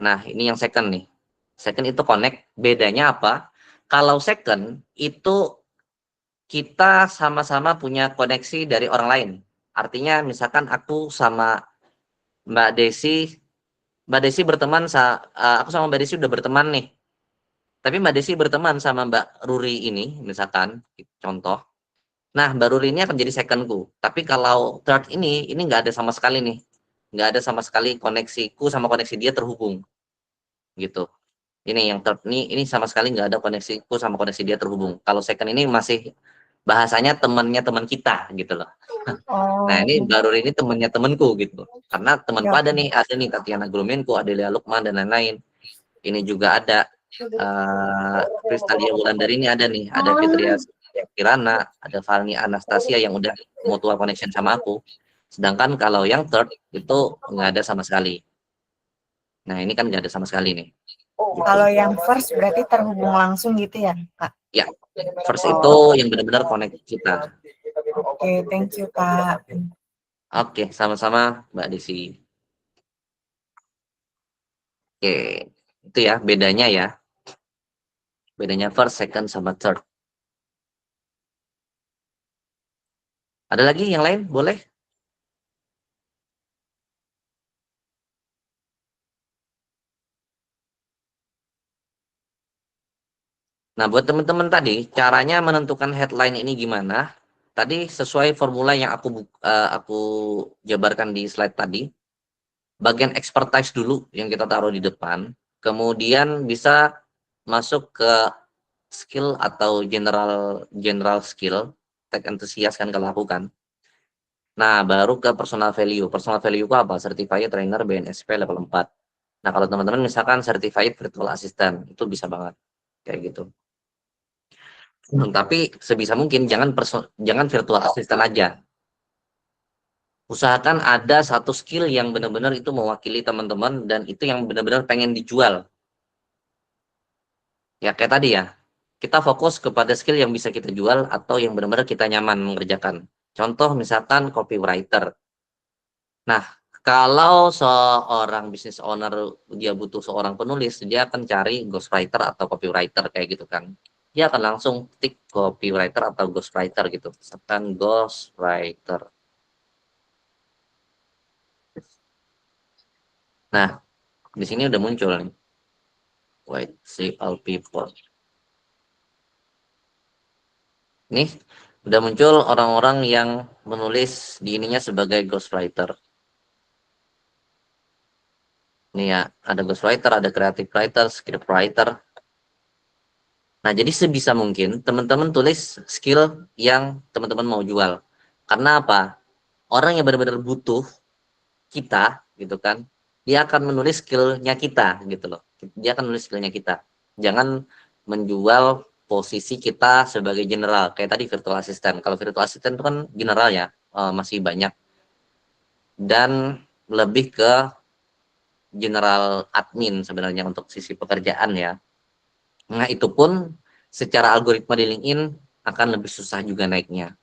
Speaker 2: Nah, ini yang second nih. Second itu connect. Bedanya apa? Kalau second itu kita sama-sama punya koneksi dari orang lain. Artinya misalkan aku sama Mbak Desi berteman aku sama Mbak Desi udah berteman nih. Tapi Mbak Desi berteman sama Mbak Ruri ini, misalkan contoh. Nah, Mbak Ruri ini akan jadi secondku. Tapi kalau third ini nggak ada sama sekali nih. Nggak ada sama sekali koneksiku sama koneksi dia terhubung. Gitu. Ini yang third ini sama sekali nggak ada koneksiku sama koneksi dia terhubung. Kalau second ini masih bahasanya temannya teman kita gitu loh. Nah ini baru ini temannya temanku gitu. Karena temanku ada nih Tatiana Grumenko, Adelia Lukman dan lain-lain. Ini juga ada Kristalia Wulandari ini ada nih, ada Fitria Kirana, ada Falni Anastasia yang udah mutual connection sama aku. Sedangkan kalau yang third itu nggak ada sama sekali. Nah ini kan nggak ada sama sekali nih.
Speaker 4: Gitu. Kalau yang first berarti terhubung langsung gitu ya Kak?
Speaker 2: Ya, first itu yang benar-benar connect kita.
Speaker 4: Oke, thank you Kak.
Speaker 2: Oke, sama-sama Mbak Desi. Oke, itu ya bedanya ya. Bedanya first, second, sama third. Ada lagi yang lain? Boleh? Nah, buat teman-teman tadi, caranya menentukan headline ini gimana? Tadi sesuai formula yang aku jabarkan di slide tadi. Bagian expertise dulu yang kita taruh di depan. Kemudian bisa masuk ke skill atau general skill. Tech enthusiast kan kalau lakukan. Nah, baru ke personal value. Personal value itu apa? Certified Trainer BNSP level 4. Nah, kalau teman-teman misalkan Certified Virtual Assistant, itu bisa banget. Kayak gitu. Tapi sebisa mungkin jangan virtual assistant aja. Usahakan ada satu skill yang benar-benar itu mewakili teman-teman dan itu yang benar-benar pengen dijual. Ya kayak tadi ya, kita fokus kepada skill yang bisa kita jual atau yang benar-benar kita nyaman mengerjakan. Contoh misalkan copywriter. Nah, kalau seorang business owner dia butuh seorang penulis, dia akan cari ghostwriter atau copywriter kayak gitu kan. Dia akan langsung tik copywriter atau ghostwriter gitu. Misalkan ghostwriter. Nah, di sini udah muncul nih. Wait, see all people. Nih, udah muncul orang-orang yang menulis di ininya sebagai ghostwriter. Nih ya, ada ghostwriter, ada creative writer, script writer. Nah, jadi sebisa mungkin teman-teman tulis skill yang teman-teman mau jual. Karena apa? Orang yang benar-benar butuh kita, gitu kan, dia akan menulis skillnya kita, gitu loh. Dia akan menulis skillnya kita. Jangan menjual posisi kita sebagai general, kayak tadi virtual assistant. Kalau virtual assistant itu kan general ya, masih banyak. Dan lebih ke general admin sebenarnya untuk sisi pekerjaan ya. Nah, itu pun secara algoritma di LinkedIn akan lebih susah juga naiknya.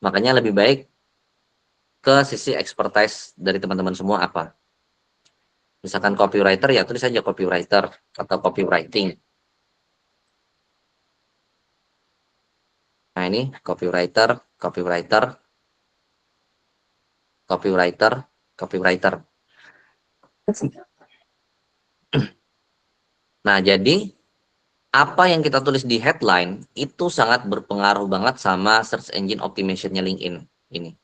Speaker 2: Makanya lebih baik ke sisi expertise dari teman-teman semua apa. Misalkan copywriter, ya tulis saja copywriter atau copywriting. Nah, ini copywriter, copywriter, copywriter, copywriter. Nah, jadi apa yang kita tulis di headline itu sangat berpengaruh banget sama search engine optimization-nya LinkedIn ini.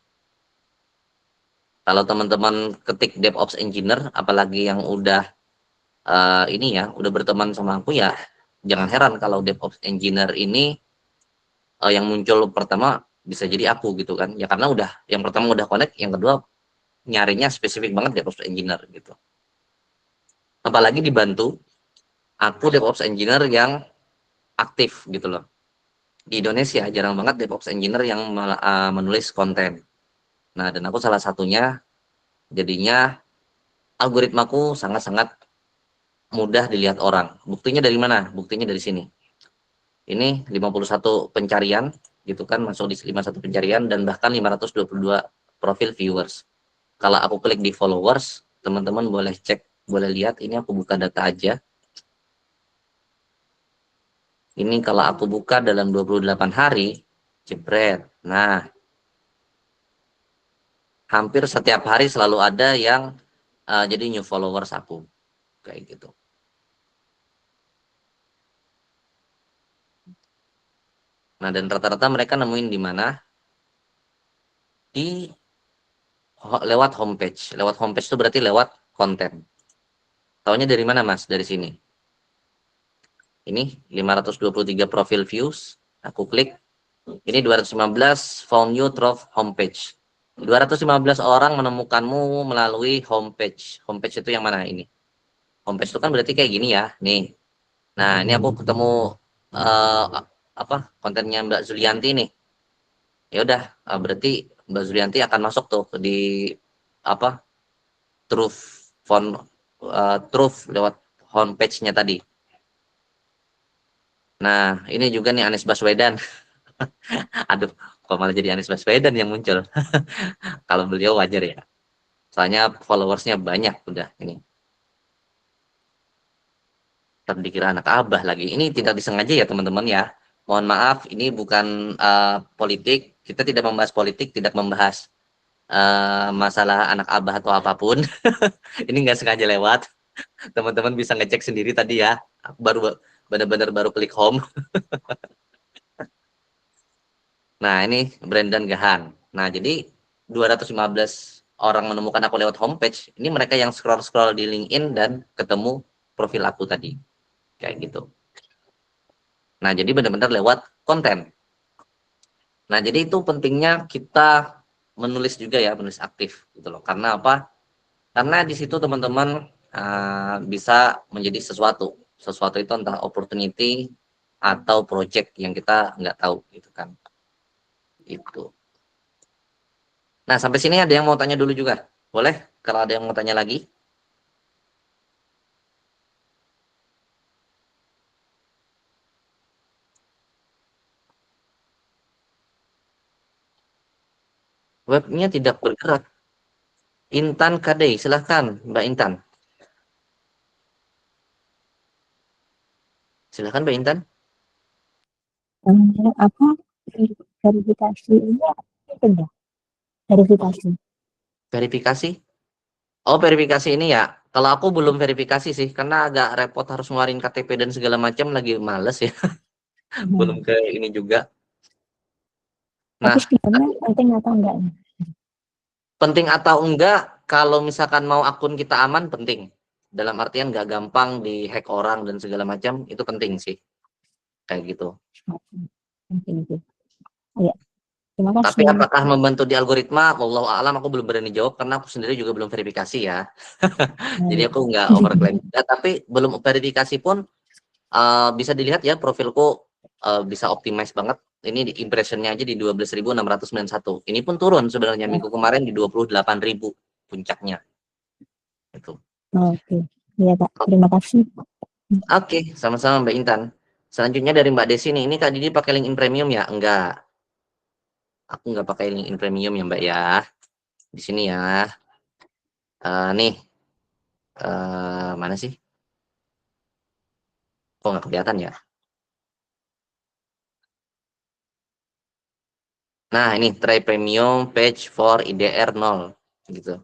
Speaker 2: Kalau teman-teman ketik DevOps Engineer, apalagi yang udah ini ya, udah berteman sama aku ya, jangan heran kalau DevOps Engineer ini yang muncul pertama bisa jadi aku gitu kan. Ya karena udah yang pertama udah connect, yang kedua nyarinya spesifik banget DevOps Engineer gitu. Apalagi dibantu aku DevOps Engineer yang aktif gitu loh. Di Indonesia jarang banget DevOps Engineer yang menulis konten. Nah, dan aku salah satunya, jadinya algoritmaku sangat-sangat mudah dilihat orang. Buktinya dari mana? Buktinya dari sini. Ini 51 pencarian gitu kan, masuk di 51 pencarian dan bahkan 522 profil viewers. Kalau aku klik di followers, teman-teman boleh cek, boleh lihat, ini aku buka data aja. Ini kalau aku buka dalam 28 hari, jebret. Nah, hampir setiap hari selalu ada yang jadi new followers aku. Kayak gitu. Nah, dan rata-rata mereka nemuin di mana? Lewat homepage. Lewat homepage itu berarti lewat konten. Taunya dari mana, Mas? Dari sini. Ini 523 profil views. Aku klik. Ini 215 found you through homepage. 215 orang menemukanmu melalui homepage. Homepage itu yang mana ini? Homepage itu kan berarti kayak gini ya. Nih. Nah, ini aku ketemu kontennya Mbak Zulianti nih. Ya udah, berarti Mbak Zulianti akan masuk tuh di truth lewat homepage-nya tadi. Nah, ini juga nih Anies Baswedan. Aduh, kok malah jadi Anies Baswedan yang muncul. Kalau beliau wajar ya. Soalnya followersnya banyak udah ini. Dikira anak abah lagi. Ini tidak disengaja ya teman-teman ya. Mohon maaf, ini bukan politik. Kita tidak membahas politik, tidak membahas masalah anak abah atau apapun. Ini nggak sengaja lewat. Teman-teman bisa ngecek sendiri tadi ya. Aku benar-benar baru klik home. Nah, ini Brendan Gahan. Nah, jadi 215 orang menemukan aku lewat homepage. Ini mereka yang scroll-scroll di LinkedIn dan ketemu profil aku tadi. Kayak gitu. Nah, jadi benar-benar lewat konten. Nah, jadi itu pentingnya kita menulis juga ya, menulis aktif gitu loh. Karena apa? Karena di situ teman-teman bisa menjadi sesuatu. Sesuatu itu entah opportunity atau project yang kita nggak tahu gitu kan. Itu. Nah, sampai sini ada yang mau tanya dulu juga? Boleh? Kalau ada yang mau tanya lagi? Webnya tidak bergerak. Intan Kadei, silahkan Mbak Intan. Silahkan Mbak Intan.
Speaker 5: Apa verifikasi ini apa? Verifikasi.
Speaker 2: Verifikasi? Oh, verifikasi ini ya. Kalau aku belum verifikasi sih, karena agak repot harus ngeluarin KTP dan segala macam, lagi males ya. Belum ke ini juga.
Speaker 5: Tapi
Speaker 2: Nah,
Speaker 5: sebenarnya penting atau enggak nih?
Speaker 2: penting atau enggak, kalau misalkan mau akun kita aman, penting. Dalam artian nggak gampang dihack orang dan segala macam, itu penting sih. Kayak gitu.
Speaker 5: Penting itu. Ya, terima
Speaker 2: Tapi
Speaker 5: kasih.
Speaker 2: apakah membantu di algoritma? Wallahu a'lam, aku belum berani jawab karena aku sendiri juga belum verifikasi ya. Jadi aku nggak overclaim. Ya, tapi belum verifikasi pun bisa dilihat ya profilku bisa optimize banget. Ini di impressionnya aja di 12.691. Ini pun turun sebenarnya minggu kemarin di 28.000 puncaknya. Itu.
Speaker 5: Oke. Iya, Kak. Terima kasih.
Speaker 2: Oke, sama-sama Mbak Intan. Selanjutnya dari Mbak Desi nih, ini Kak Didi pakai LinkedIn Premium ya? Enggak. Aku nggak pakai LinkedIn Premium ya Mbak ya. Di sini ya. Nih, mana sih? Kok nggak kelihatan ya? Nah, ini try premium page for IDR 0 gitu.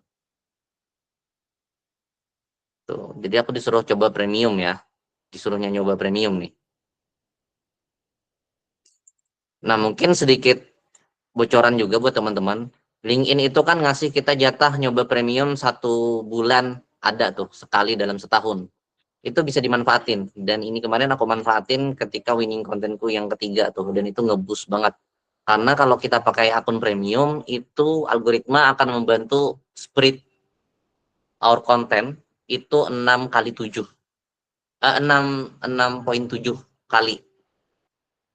Speaker 2: Tuh. Jadi aku disuruh coba premium ya. Disuruhnya nyoba premium nih. Nah, mungkin sedikit bocoran juga buat teman-teman. LinkedIn itu kan ngasih kita jatah nyoba premium 1 bulan, ada tuh sekali dalam setahun. Itu bisa dimanfaatin. Dan ini kemarin aku manfaatin ketika winning kontenku yang ketiga tuh. Dan itu ngeboost banget. Karena kalau kita pakai akun premium, itu algoritma akan membantu spread our content itu 6 kali 7. 6,7 kali.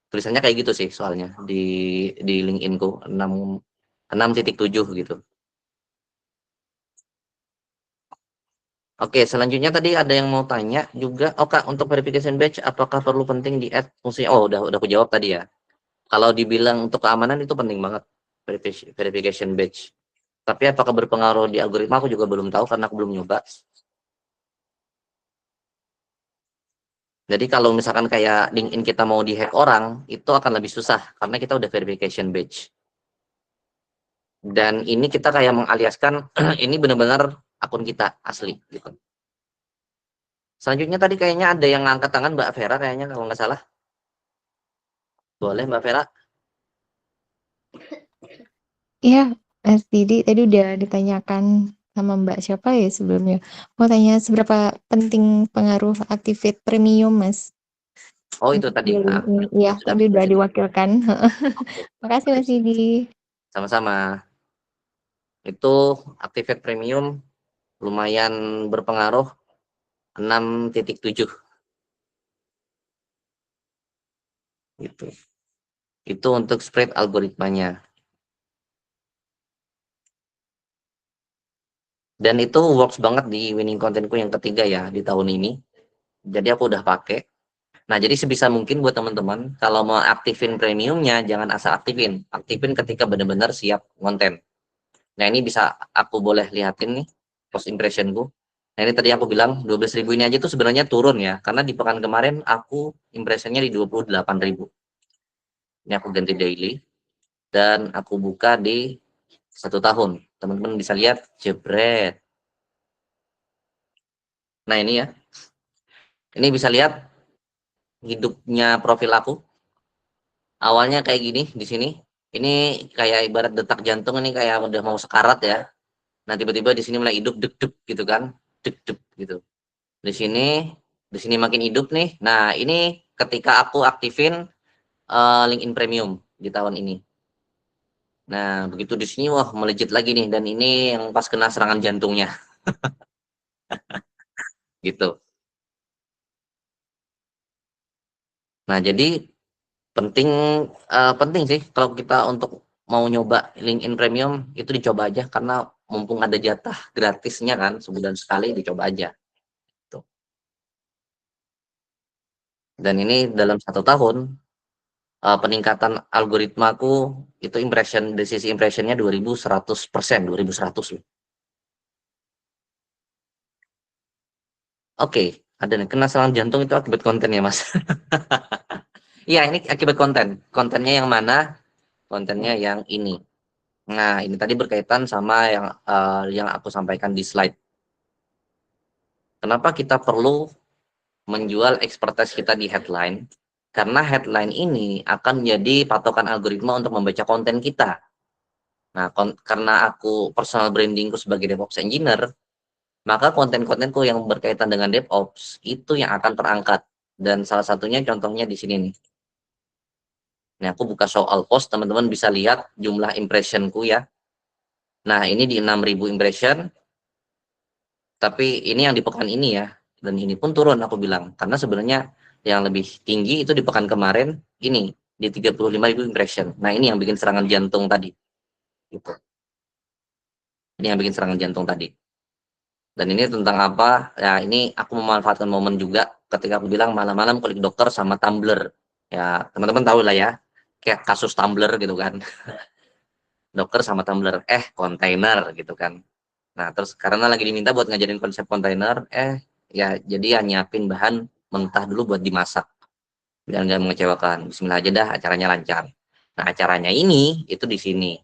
Speaker 2: Tulisannya kayak gitu sih soalnya di LinkedIn-ku 6,7 gitu. Oke, selanjutnya tadi ada yang mau tanya juga. Oh Kak, untuk verification badge apakah perlu penting di add fungsinya? Oh, udah aku jawab tadi ya. Kalau dibilang untuk keamanan itu penting banget verification badge. Tapi apakah berpengaruh di algoritma aku juga belum tahu karena aku belum nyoba. Jadi kalau misalkan kayak LinkedIn kita mau dihack orang, itu akan lebih susah karena kita udah verification badge. Dan ini kita kayak mengaliaskan ini benar-benar akun kita asli gitu. Selanjutnya tadi kayaknya ada yang ngangkat tangan Mbak Vera kayaknya kalau nggak salah. Boleh Mbak Vera?
Speaker 6: Iya, Mas Didi tadi udah ditanyakan sama Mbak siapa ya sebelumnya. Mau tanya seberapa penting pengaruh Activate Premium, Mas?
Speaker 2: Oh itu
Speaker 6: Untuk
Speaker 2: tadi.
Speaker 6: di LinkedIn. Iya,
Speaker 2: Sudah
Speaker 6: tadi udah
Speaker 2: dijelasin.
Speaker 6: diwakilkan. Makasih Mas Didi.
Speaker 2: Sama-sama. Itu Activate Premium lumayan berpengaruh 6,7 gitu. Itu untuk spread algoritmanya. Dan itu works banget di winning contentku yang ketiga ya di tahun ini. Jadi aku udah pakai. Nah, jadi sebisa mungkin buat teman-teman kalau mau aktifin premiumnya jangan asal aktifin. Aktifin ketika benar-benar siap konten. Nah, ini bisa aku boleh lihatin nih post impressionku. Nah, ini tadi aku bilang 12.000 ini aja tuh sebenarnya turun ya. Karena di pekan kemarin aku impressionnya di 28.000. Ini aku ganti daily dan aku buka di 1 tahun. Teman-teman bisa lihat jebret. Nah, ini ya. Ini bisa lihat hidupnya profil aku. Awalnya kayak gini di sini. Ini kayak ibarat detak jantung ini kayak udah mau sekarat ya. Nah, tiba-tiba di sini mulai hidup deg-deg gitu kan. Deg-deg gitu. Di sini makin hidup nih. Nah, ini ketika aku aktifin LinkedIn Premium di tahun ini. Nah, begitu di sini wah melejit lagi nih dan ini yang pas kena serangan jantungnya gitu. Nah, jadi penting penting sih kalau kita untuk mau nyoba LinkedIn Premium itu dicoba aja karena mumpung ada jatah gratisnya kan sebulan sekali dicoba aja. Tuh. Dan ini dalam 1 tahun peningkatan algoritmaku itu dari sisi impressionnya 2100%, 2100 loh. Oke, ada nih kena serangan jantung itu akibat konten ya Mas. Iya ini akibat konten. Kontennya yang mana? Kontennya yang ini. Nah ini tadi berkaitan sama yang aku sampaikan di slide. Kenapa kita perlu menjual expertise kita di headline? Karena headline ini akan menjadi patokan algoritma untuk membaca konten kita. Nah, karena aku personal brandingku sebagai DevOps engineer, maka konten-kontenku yang berkaitan dengan DevOps itu yang akan terangkat. Dan salah satunya contohnya di sini nih. Nah, aku buka soal post, teman-teman bisa lihat jumlah impressionku ya. Nah, ini di 6.000 impression. Tapi ini yang di pekan ini ya. Dan ini pun turun aku bilang. Karena sebenarnya yang lebih tinggi itu di pekan kemarin, ini di 35.000 impression. Nah, ini yang bikin serangan jantung tadi. Gitu. Ini yang bikin serangan jantung tadi. Dan ini tentang apa? Ya, ini aku memanfaatkan momen juga ketika aku bilang malam-malam klik dokter sama Tumblr. Ya, teman-teman tahu lah ya. Kayak kasus Tumblr gitu kan. Dokter sama Tumblr, kontainer gitu kan. Nah, terus karena lagi diminta buat ngajarin konsep kontainer, ya jadi ya nyiapin bahan mentah dulu buat dimasak. Biar nggak mengecewakan. Bismillah aja dah, acaranya lancar. Nah, acaranya ini, itu di sini.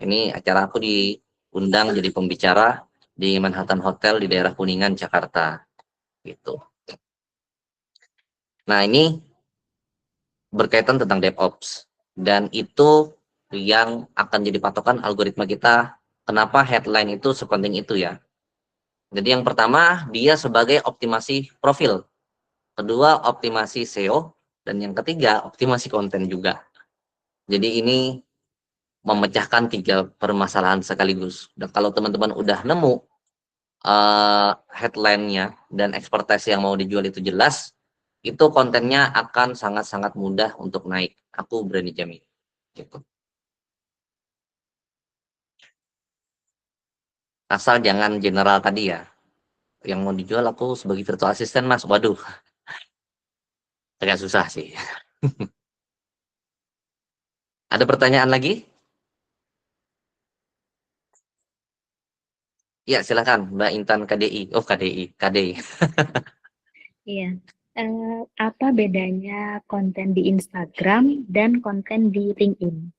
Speaker 2: Ini acara aku diundang jadi pembicara di Manhattan Hotel di daerah Kuningan, Jakarta. Gitu. Nah, ini berkaitan tentang DevOps. Dan itu yang akan jadi patokan algoritma kita. Kenapa headline itu sepenting itu ya. Jadi yang pertama, dia sebagai optimasi profil. Kedua, optimasi SEO. Dan yang ketiga, optimasi konten juga. Jadi ini memecahkan 3 permasalahan sekaligus. Dan kalau teman-teman udah nemu headline-nya dan expertise yang mau dijual itu jelas, itu kontennya akan sangat-sangat mudah untuk naik. Aku berani jamin. Gitu. Asal jangan general tadi ya. Yang mau dijual aku sebagai virtual assistant Mas. Waduh, agak susah sih. Ada pertanyaan lagi? Ya, silakan Mbak Intan KDI. Oh, KDI, KDI.
Speaker 5: Iya. Apa bedanya konten di Instagram dan konten di LinkedIn?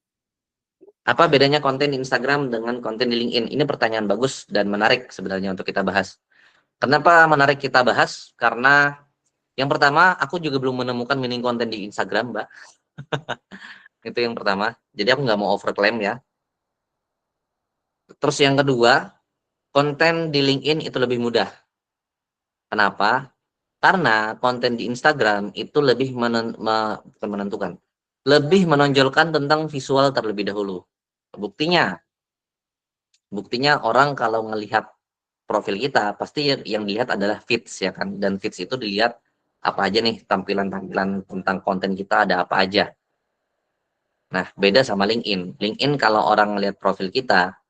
Speaker 2: Apa bedanya konten di Instagram dengan konten di LinkedIn? Ini pertanyaan bagus dan menarik sebenarnya untuk kita bahas. Kenapa menarik kita bahas? Karena yang pertama, aku juga belum menemukan meaning konten di Instagram, Mbak. Itu yang pertama. Jadi aku nggak mau overclaim ya. Terus yang kedua, konten di LinkedIn itu lebih mudah. Kenapa? Karena konten di Instagram itu lebih bukan menentukan, lebih menonjolkan tentang visual terlebih dahulu. Buktinya orang kalau ngelihat profil kita pasti yang dilihat adalah feeds ya kan, dan feeds itu dilihat apa aja nih tampilan-tampilan tentang konten kita ada apa aja. Nah, beda sama LinkedIn. LinkedIn kalau orang ngelihat profil kita,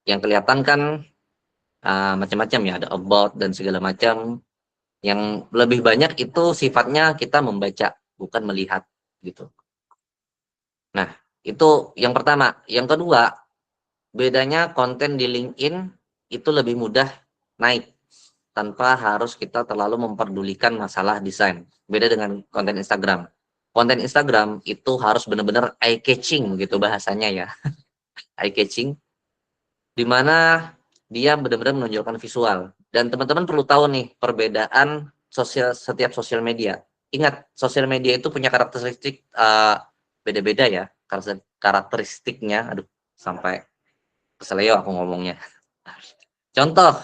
Speaker 2: yang kelihatan kan macam-macam ya, ada about dan segala macam. Yang lebih banyak itu sifatnya kita membaca, bukan melihat gitu. Nah, itu yang pertama. Yang kedua, bedanya konten di LinkedIn itu lebih mudah naik tanpa harus kita terlalu memperdulikan masalah desain. Beda dengan konten Instagram. Konten Instagram itu harus benar-benar eye catching gitu bahasanya ya. Eye catching di mana dia benar-benar menonjolkan visual. Dan teman-teman perlu tahu nih perbedaan setiap sosial media. Ingat, sosial media itu punya karakteristik beda-beda ya. Karakteristiknya, aduh, sampai keseleo aku ngomongnya. Contoh,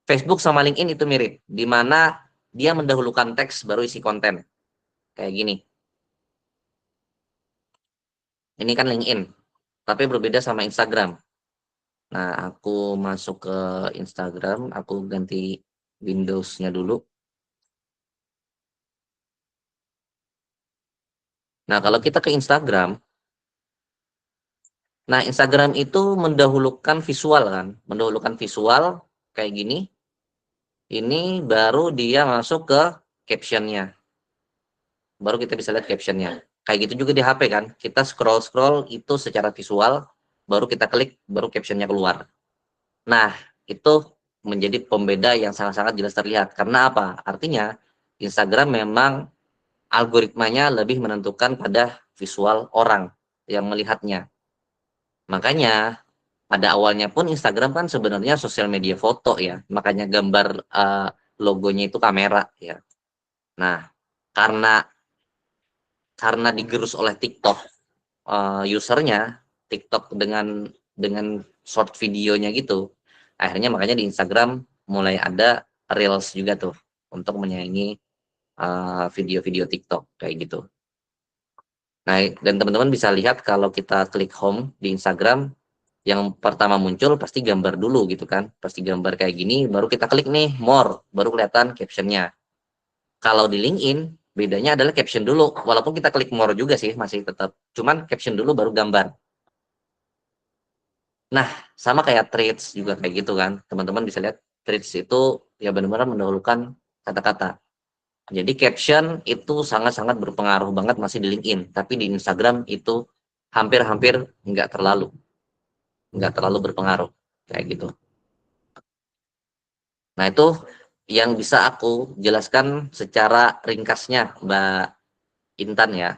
Speaker 2: Facebook sama LinkedIn itu mirip, di mana dia mendahulukan teks baru isi konten. Kayak gini. Ini kan LinkedIn, tapi berbeda sama Instagram. Nah, aku masuk ke Instagram, aku ganti Windows-nya dulu. Nah, kalau kita ke Instagram, nah Instagram itu mendahulukan visual kan, mendahulukan visual kayak gini. Ini baru dia masuk ke captionnya. Baru kita bisa lihat captionnya. Kayak gitu juga di HP kan. Kita scroll-scroll itu secara visual, baru kita klik, baru captionnya keluar. Nah, itu menjadi pembeda yang sangat-sangat jelas terlihat. Karena apa? Artinya, Instagram memang algoritmanya lebih menentukan pada visual orang yang melihatnya. Makanya, pada awalnya pun Instagram kan sebenarnya sosial media foto ya. Makanya gambar logonya itu kamera ya. Nah, karena digerus oleh TikTok, usernya TikTok dengan short videonya gitu, akhirnya makanya di Instagram mulai ada Reels juga tuh untuk menyaingi video-video TikTok kayak gitu. Nah, dan teman-teman bisa lihat kalau kita klik home di Instagram, yang pertama muncul pasti gambar dulu gitu kan, pasti gambar kayak gini, baru kita klik nih more, baru kelihatan captionnya. Kalau di LinkedIn bedanya adalah caption dulu, walaupun kita klik more juga sih masih tetap, cuman caption dulu baru gambar. Nah, sama kayak Threads juga kayak gitu kan. Teman-teman bisa lihat Threads itu ya benar-benar mendahulukan kata-kata. Jadi caption itu sangat-sangat berpengaruh banget masih di LinkedIn, tapi di Instagram itu hampir-hampir nggak terlalu berpengaruh kayak gitu. Nah, itu yang bisa aku jelaskan secara ringkasnya, Mbak Intan ya.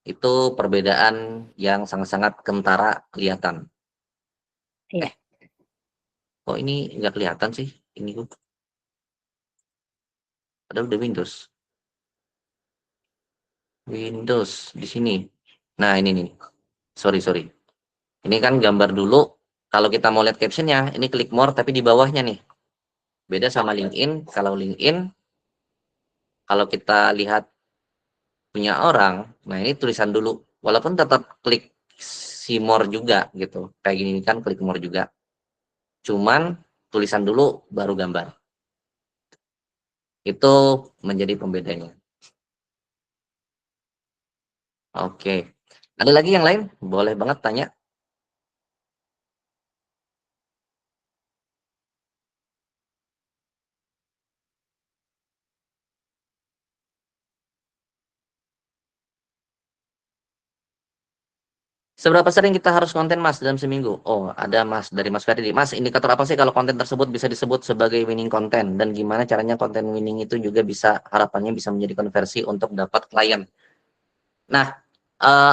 Speaker 2: Itu perbedaan yang sangat-sangat kentara kelihatan.
Speaker 5: Iya.
Speaker 2: Kok ini nggak kelihatan sih? Ini kok. Padahal udah Windows. Windows di sini. Nah, ini nih. Sorry. Ini kan gambar dulu. Kalau kita mau lihat captionnya, ini klik more tapi di bawahnya nih. Beda sama LinkedIn. Kalau LinkedIn, kalau kita lihat punya orang, nah ini tulisan dulu. Walaupun tetap klik see more juga gitu. Kayak gini kan klik more juga. Cuman tulisan dulu baru gambar. Itu menjadi pembedanya. Oke. Ada lagi yang lain? Boleh banget tanya. Seberapa sering kita harus konten Mas dalam seminggu? Oh, ada Mas dari Mas Ferdi. Mas, indikator apa sih kalau konten tersebut bisa disebut sebagai winning content dan gimana caranya konten winning itu juga bisa harapannya bisa menjadi konversi untuk dapat klien. Nah,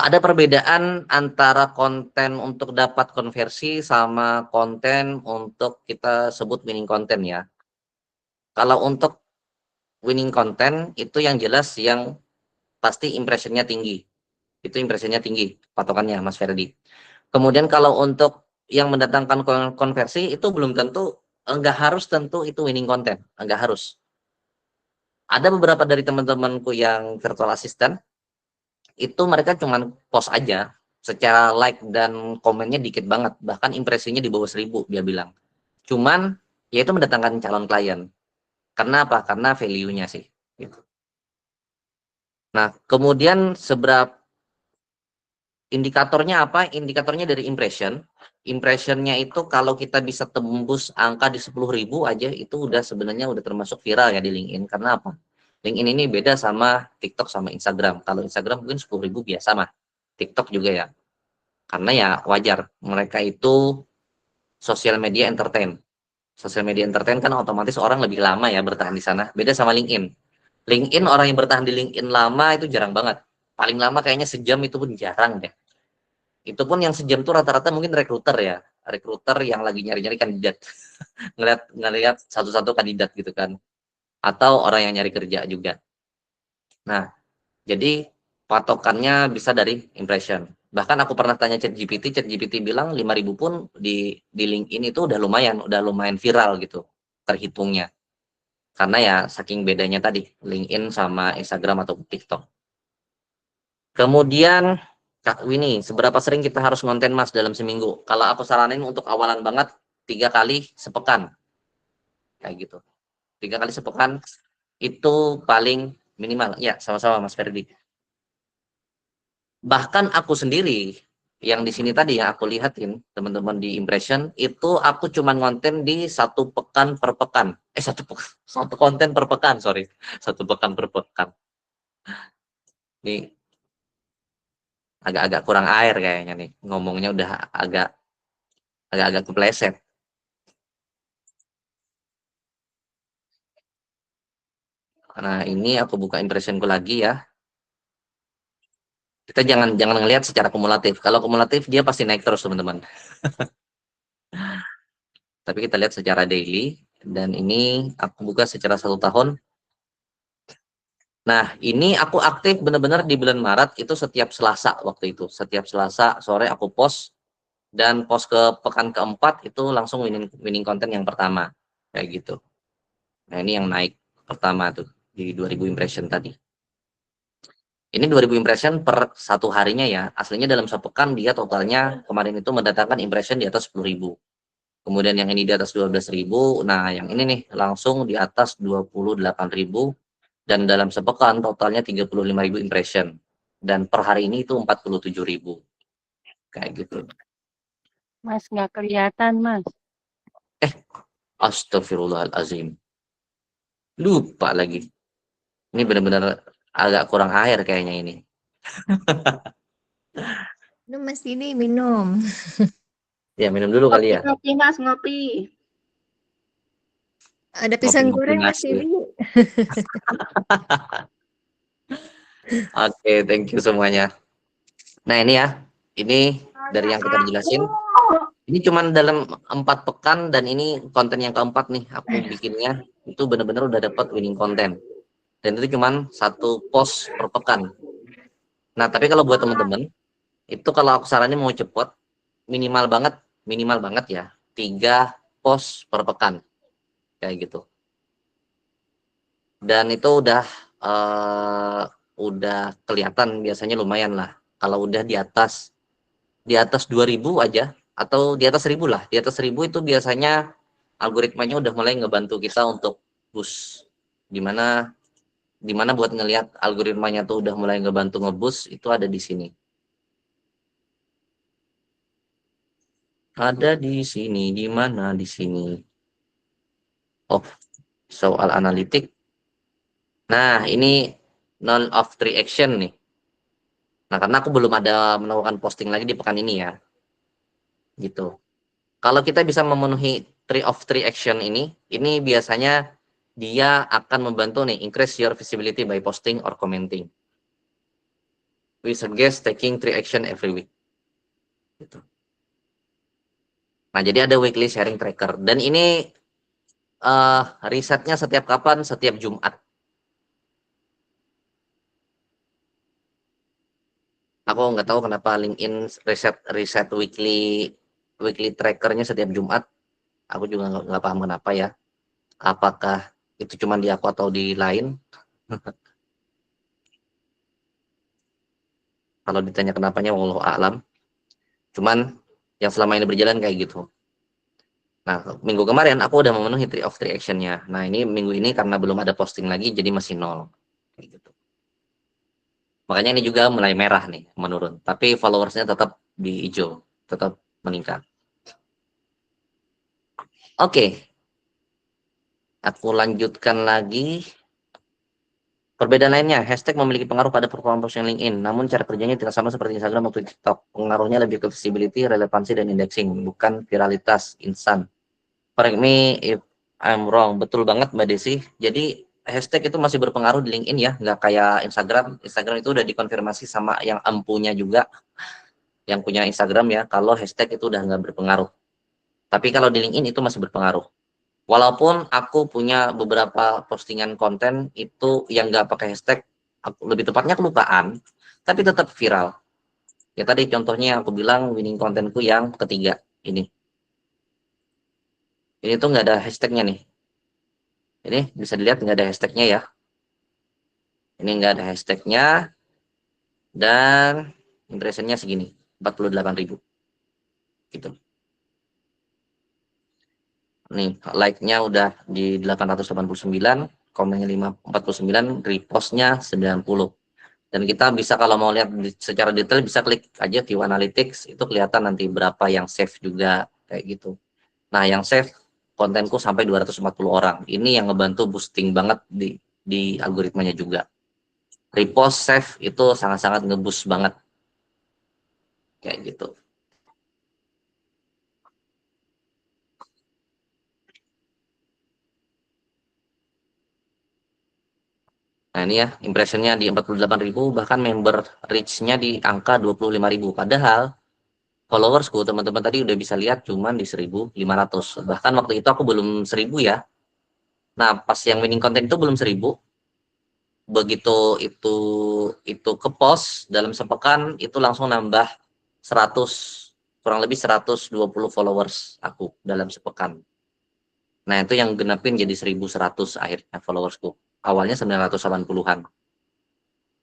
Speaker 2: ada perbedaan antara konten untuk dapat konversi sama konten untuk kita sebut winning content ya. Kalau untuk winning content itu yang jelas yang pasti impressionnya tinggi. Itu impressionnya tinggi patokannya Mas Ferdi. Kemudian kalau untuk yang mendatangkan konversi itu belum tentu, enggak harus tentu itu winning content, enggak harus. Ada beberapa dari teman-temanku yang virtual assistant, itu mereka cuman post aja, secara like dan komennya dikit banget, bahkan impresinya di bawah 1000 dia bilang. Cuman ya itu mendatangkan calon klien. Karena apa? Karena value-nya sih. Gitu. Nah, kemudian indikatornya apa? Indikatornya dari impression. Impressionnya itu kalau kita bisa tembus angka di 10.000 aja itu udah sebenarnya udah termasuk viral ya di LinkedIn. Karena apa? LinkedIn ini beda sama TikTok sama Instagram. Kalau Instagram mungkin 10.000 biasa mah. TikTok juga ya. Karena ya wajar. Mereka itu sosial media entertain. Sosial media entertain kan otomatis orang lebih lama ya bertahan di sana. Beda sama LinkedIn. LinkedIn orang yang bertahan di LinkedIn lama itu jarang banget. Paling lama kayaknya sejam itu pun jarang deh. Itu pun yang sejam tuh rata-rata mungkin rekruter ya. Rekruter yang lagi nyari-nyari kandidat. ngelihat satu-satu kandidat gitu kan. Atau orang yang nyari kerja juga. Nah, jadi patokannya bisa dari impression. Bahkan aku pernah tanya ChatGPT bilang 5.000 pun di LinkedIn itu udah lumayan viral gitu terhitungnya. Karena ya saking bedanya tadi LinkedIn sama Instagram atau TikTok. Kemudian Kak Winnie, seberapa sering kita harus ngonten Mas dalam seminggu? Kalau aku saranin untuk awalan banget 3 kali sepekan. Kayak gitu. 3 kali sepekan itu paling minimal. Ya, sama-sama Mas Ferdi. Bahkan aku sendiri yang di sini tadi yang aku lihatin teman-teman di impression itu aku cuman konten di satu pekan per pekan. Satu konten per pekan, sorry. Satu pekan per pekan. Ini agak-agak kurang air kayaknya nih. Ngomongnya udah agak-agak kepleset. Nah, ini aku buka impressionku lagi ya. Kita jangan ngelihat secara kumulatif. Kalau kumulatif dia pasti naik terus, teman-teman. Tapi kita lihat secara daily, dan ini aku buka secara 1 tahun. Nah, ini aku aktif benar-benar di bulan Maret itu setiap Selasa waktu itu. Setiap Selasa sore aku post, dan post ke pekan keempat itu langsung winning konten yang pertama. Kayak gitu. Nah, ini yang naik pertama tuh di 2000 impression tadi. Ini 2000 impression per satu harinya ya. Aslinya dalam sepekan dia totalnya kemarin itu mendatangkan impression di atas 10.000. Kemudian yang ini di atas 12.000. Nah, yang ini nih langsung di atas 28.000. Dan dalam sepekan totalnya 35.000 impression. Dan per hari ini itu 47.000. Kayak gitu.
Speaker 5: Mas nggak kelihatan, Mas.
Speaker 2: Astagfirullahalazim. Lupa lagi. Ini benar-benar agak kurang air kayaknya ini.
Speaker 6: Minum Mas Didi, minum.
Speaker 2: Ya, minum dulu kali ya.
Speaker 3: Ngopi, Mas, ngopi.
Speaker 6: Ada pisang
Speaker 2: Ngopi-ngopi
Speaker 6: goreng Mas
Speaker 2: nasi.
Speaker 6: Didi.
Speaker 2: Oke, thank you semuanya. Nah, ini ya. Ini dari yang kita jelasin. Ini cuman dalam 4 pekan, dan ini konten yang keempat nih aku bikinnya. Itu benar-benar udah dapat winning konten. Dan itu cuman 1 post per pekan. Nah, tapi kalau buat teman-teman, itu kalau aku saranin mau cepet, minimal banget ya, 3 post per pekan. Kayak gitu. Dan itu udah kelihatan biasanya lumayan lah. Kalau udah di atas 2000 aja, atau di atas 1000 lah. Di atas 1000 itu biasanya algoritmanya udah mulai ngebantu kita untuk push. Dimana buat ngelihat algoritmanya tuh udah mulai ngebantu ngeboost itu ada di sini. Ada di sini, di mana di sini? Oh, soal analitik. Nah, ini none of 3 action nih. Nah, karena aku belum ada menemukan posting lagi di pekan ini ya. Gitu. Kalau kita bisa memenuhi 3 of 3 action ini biasanya dia akan membantu nih increase your visibility by posting or commenting. We suggest taking 3 action every week. Gitu. Nah, jadi ada weekly sharing tracker, dan ini risetnya setiap kapan? Setiap Jumat. Aku nggak tahu kenapa LinkedIn riset weekly trackernya setiap Jumat. Aku juga nggak paham kenapa ya. Apakah itu cuma di aku atau di lain? Kalau ditanya kenapanya, wallahu a'lam. Cuman yang selama ini berjalan kayak gitu. Nah, minggu kemarin aku udah memenuhi 3 of 3 action-nya. Nah, ini minggu ini karena belum ada posting lagi, jadi masih 0. Kayak gitu. Makanya ini juga mulai merah nih, menurun. Tapi followersnya tetap di hijau, tetap meningkat. Oke. Aku lanjutkan lagi. Perbedaan lainnya, hashtag memiliki pengaruh pada performa posting LinkedIn, namun cara kerjanya tidak sama seperti Instagram atau TikTok. Pengaruhnya lebih ke visibility, relevansi, dan indexing, bukan viralitas instan. Correct me if I'm wrong. Betul banget Mbak Desi. Jadi hashtag itu masih berpengaruh di LinkedIn ya, nggak kayak Instagram. Instagram itu udah dikonfirmasi sama yang empunya juga, yang punya Instagram ya, kalau hashtag itu udah nggak berpengaruh. Tapi kalau di LinkedIn itu masih berpengaruh. Walaupun aku punya beberapa postingan konten itu yang nggak pakai hashtag, lebih tepatnya kelupaan, tapi tetap viral. Ya tadi contohnya aku bilang winning kontenku yang ketiga ini. Ini tuh nggak ada hashtagnya nih. Ini bisa dilihat nggak ada hashtagnya ya. Ini nggak ada hashtagnya, dan impressionnya segini, 48.000. Gitu. Nih, like-nya udah di 889, komennya 49, repostnya 90. Dan kita bisa kalau mau lihat secara detail bisa klik aja view analytics, itu kelihatan nanti berapa yang save juga kayak gitu. Nah, yang save kontenku sampai 240 orang. Ini yang ngebantu boosting banget di algoritmanya juga. Repost, save itu sangat-sangat ngeboost banget. Kayak gitu. Nah, ini ya, impressionnya di 48.000, bahkan member reach-nya di angka 25.000. Padahal followersku, teman-teman tadi udah bisa lihat cuman di 1.500. Bahkan waktu itu aku belum 1.000 ya. Nah, pas yang winning content itu belum 1.000. Begitu itu ke post dalam sepekan, itu langsung nambah 100, kurang lebih 120 followers aku dalam sepekan. Nah, itu yang genapin jadi 1.100 akhirnya followersku. Awalnya 980-an.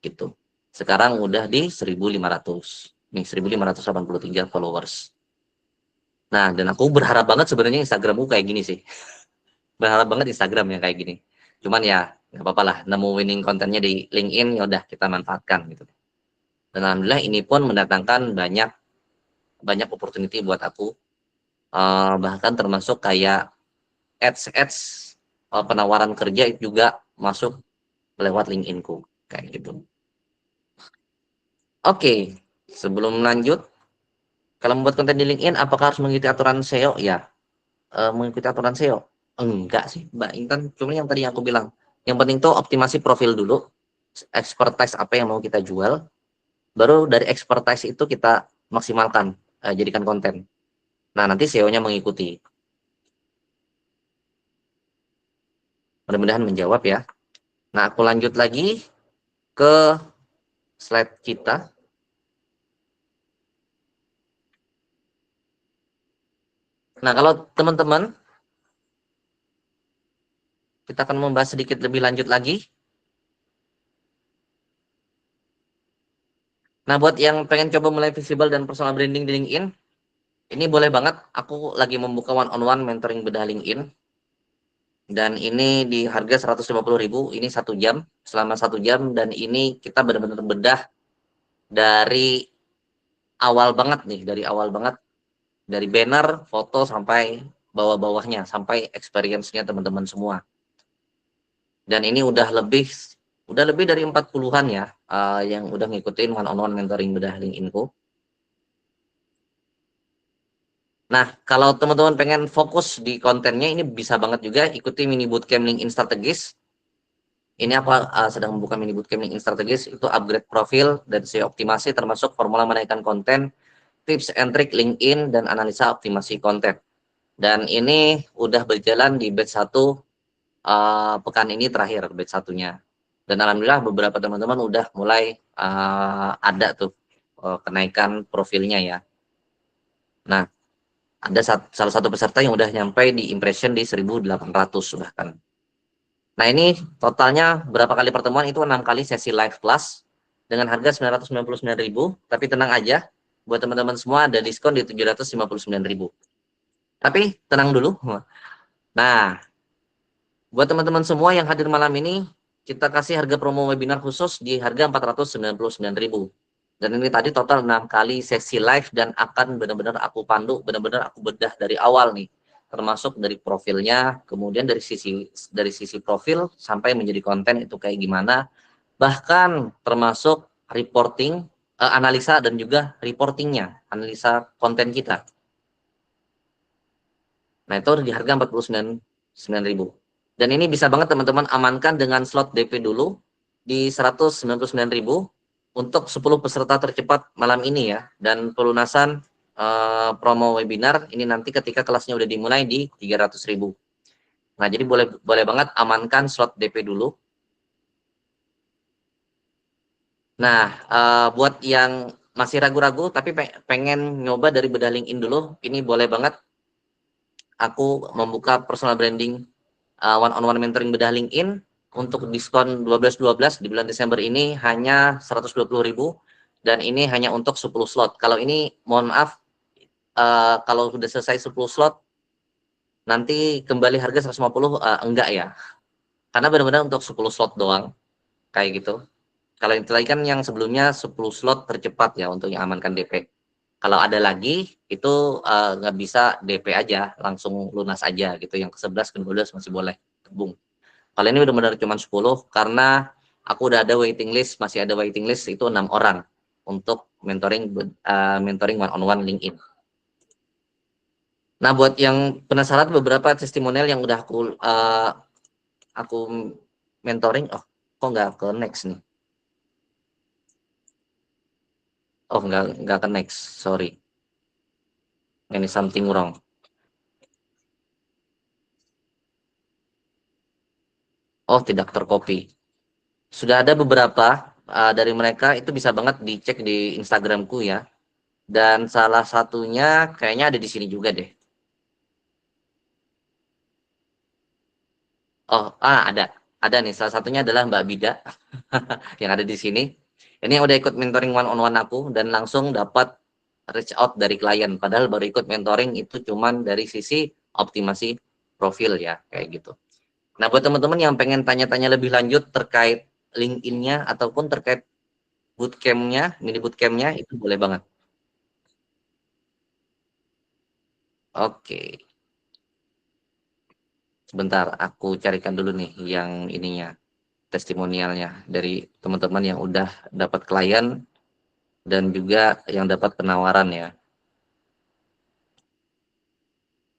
Speaker 2: Gitu. Sekarang udah di 1.500. Nih, 1.583 followers. Nah, dan aku berharap banget sebenarnya Instagramku kayak gini sih. Berharap banget Instagram yang kayak gini. Cuman ya, nggak apa-apa lah. Nemu winning kontennya di LinkedIn, ya udah kita manfaatkan gitu. Dan alhamdulillah ini pun mendatangkan banyak opportunity buat aku. Bahkan termasuk kayak ads penawaran kerja itu juga masuk lewat LinkedIn-ku kayak gitu. Oke, sebelum lanjut, kalau membuat konten di LinkedIn apakah harus mengikuti aturan SEO? Ya, mengikuti aturan SEO. Enggak sih, Mbak Intan. Cuma yang tadi aku bilang, yang penting tuh optimasi profil dulu, expertise apa yang mau kita jual, baru dari expertise itu kita maksimalkan, jadikan konten. Nah, nanti SEO-nya mengikuti. Mudah-mudahan menjawab ya. Nah, aku lanjut lagi ke slide kita. Nah, kalau teman-teman, kita akan membahas sedikit lebih lanjut lagi. Nah, buat yang pengen coba mulai visible dan personal branding di LinkedIn, ini boleh banget. Aku lagi membuka one-on-one mentoring bedah LinkedIn. Dan ini di harga 150.000, ini 1 jam, selama 1 jam. Dan ini kita benar-benar bedah dari awal banget nih, dari awal banget. Dari banner, foto, sampai bawah-bawahnya, sampai experience-nya teman-teman semua. Dan ini udah lebih dari 40-an ya, yang udah ngikutin one-on-one mentoring bedah LinkedIn-ku. Nah, kalau teman-teman pengen fokus di kontennya, ini bisa banget juga ikuti mini bootcamp LinkedIn strategis. Ini aku sedang membuka mini bootcamp LinkedIn strategis, itu upgrade profil dan SEO optimasi, termasuk formula menaikkan konten, tips and trick LinkedIn, dan analisa optimasi konten. Dan ini udah berjalan di batch 1 pekan ini terakhir, batch 1-nya. Dan alhamdulillah beberapa teman-teman udah mulai ada tuh kenaikan profilnya ya. Nah, ada salah satu peserta yang udah nyampe di impression di 1.800 bahkan. Nah, ini totalnya berapa kali pertemuan, itu 6 kali sesi live class dengan harga 999.000, tapi tenang aja, buat teman-teman semua ada diskon di 759.000. Tapi tenang dulu. Nah, buat teman-teman semua yang hadir malam ini, kita kasih harga promo webinar khusus di harga 499.000. Dan ini tadi total 6 kali sesi live, dan akan benar-benar aku pandu, benar-benar aku bedah dari awal nih, termasuk dari profilnya, kemudian dari sisi profil sampai menjadi konten itu kayak gimana, bahkan termasuk reporting, analisa dan juga reportingnya, analisa konten kita. Nah, itu di harga 49.900. Dan ini bisa banget teman-teman amankan dengan slot DP dulu di 199.000 untuk 10 peserta tercepat malam ini ya. Dan pelunasan promo webinar ini nanti ketika kelasnya udah dimulai di 300.000. Nah, jadi boleh banget amankan slot DP dulu. Nah, buat yang masih ragu-ragu tapi pengen nyoba dari bedah LinkedIn dulu, ini boleh banget aku membuka personal branding one-on-one mentoring bedah LinkedIn untuk diskon 12/12 di bulan Desember ini hanya 120.000, dan ini hanya untuk 10 slot. Kalau ini mohon maaf, kalau sudah selesai 10 slot nanti kembali harga 150, enggak ya. Karena benar-benar untuk 10 slot doang kayak gitu. Kalau yang tadi kan yang sebelumnya 10 slot tercepat ya untuk yang amankan DP. Kalau ada lagi itu nggak bisa DP aja, langsung lunas aja gitu. Yang ke-11, ke-12 masih boleh gabung. Kalau ini benar-benar cuma 10 karena aku udah ada waiting list, masih ada waiting list itu 6 orang untuk mentoring one on one LinkedIn. Nah, buat yang penasaran beberapa testimonial yang udah aku mentoring, oh kok nggak ke next nih? Oh nggak ke next, sorry. Ini something wrong. Oh tidak tercopy. Sudah ada beberapa dari mereka itu bisa banget dicek di Instagramku ya. Dan salah satunya kayaknya ada di sini juga deh. Oh, ada nih. Salah satunya adalah Mbak Bida yang ada di sini. Ini yang udah ikut mentoring one on one aku dan langsung dapat reach out dari klien. Padahal baru ikut mentoring itu cuman dari sisi optimasi profil ya, kayak gitu. Nah, buat teman-teman yang pengen tanya-tanya lebih lanjut terkait LinkedIn-nya ataupun terkait bootcamp-nya, mini bootcamp-nya itu boleh banget. Oke, sebentar aku carikan dulu nih yang ininya, testimonialnya dari teman-teman yang udah dapat klien dan juga yang dapat penawaran ya.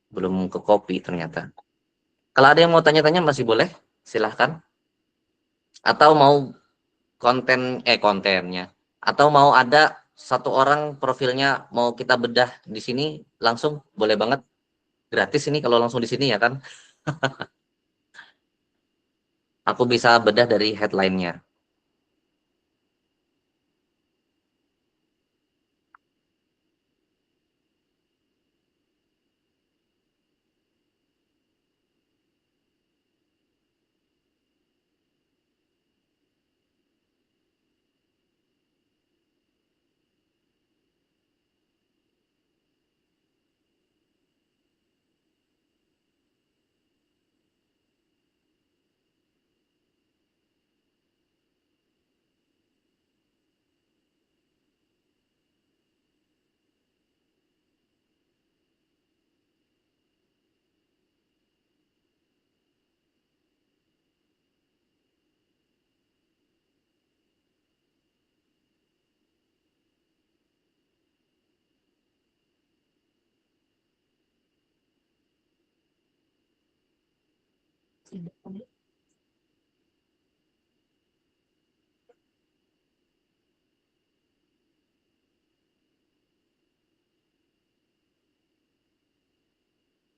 Speaker 2: Belum ke copy ternyata. Kalau ada yang mau tanya-tanya masih boleh, silahkan. Atau mau kontennya. Atau mau ada satu orang profilnya mau kita bedah di sini langsung boleh banget. Gratis ini kalau langsung di sini ya kan. Aku bisa bedah dari headline-nya.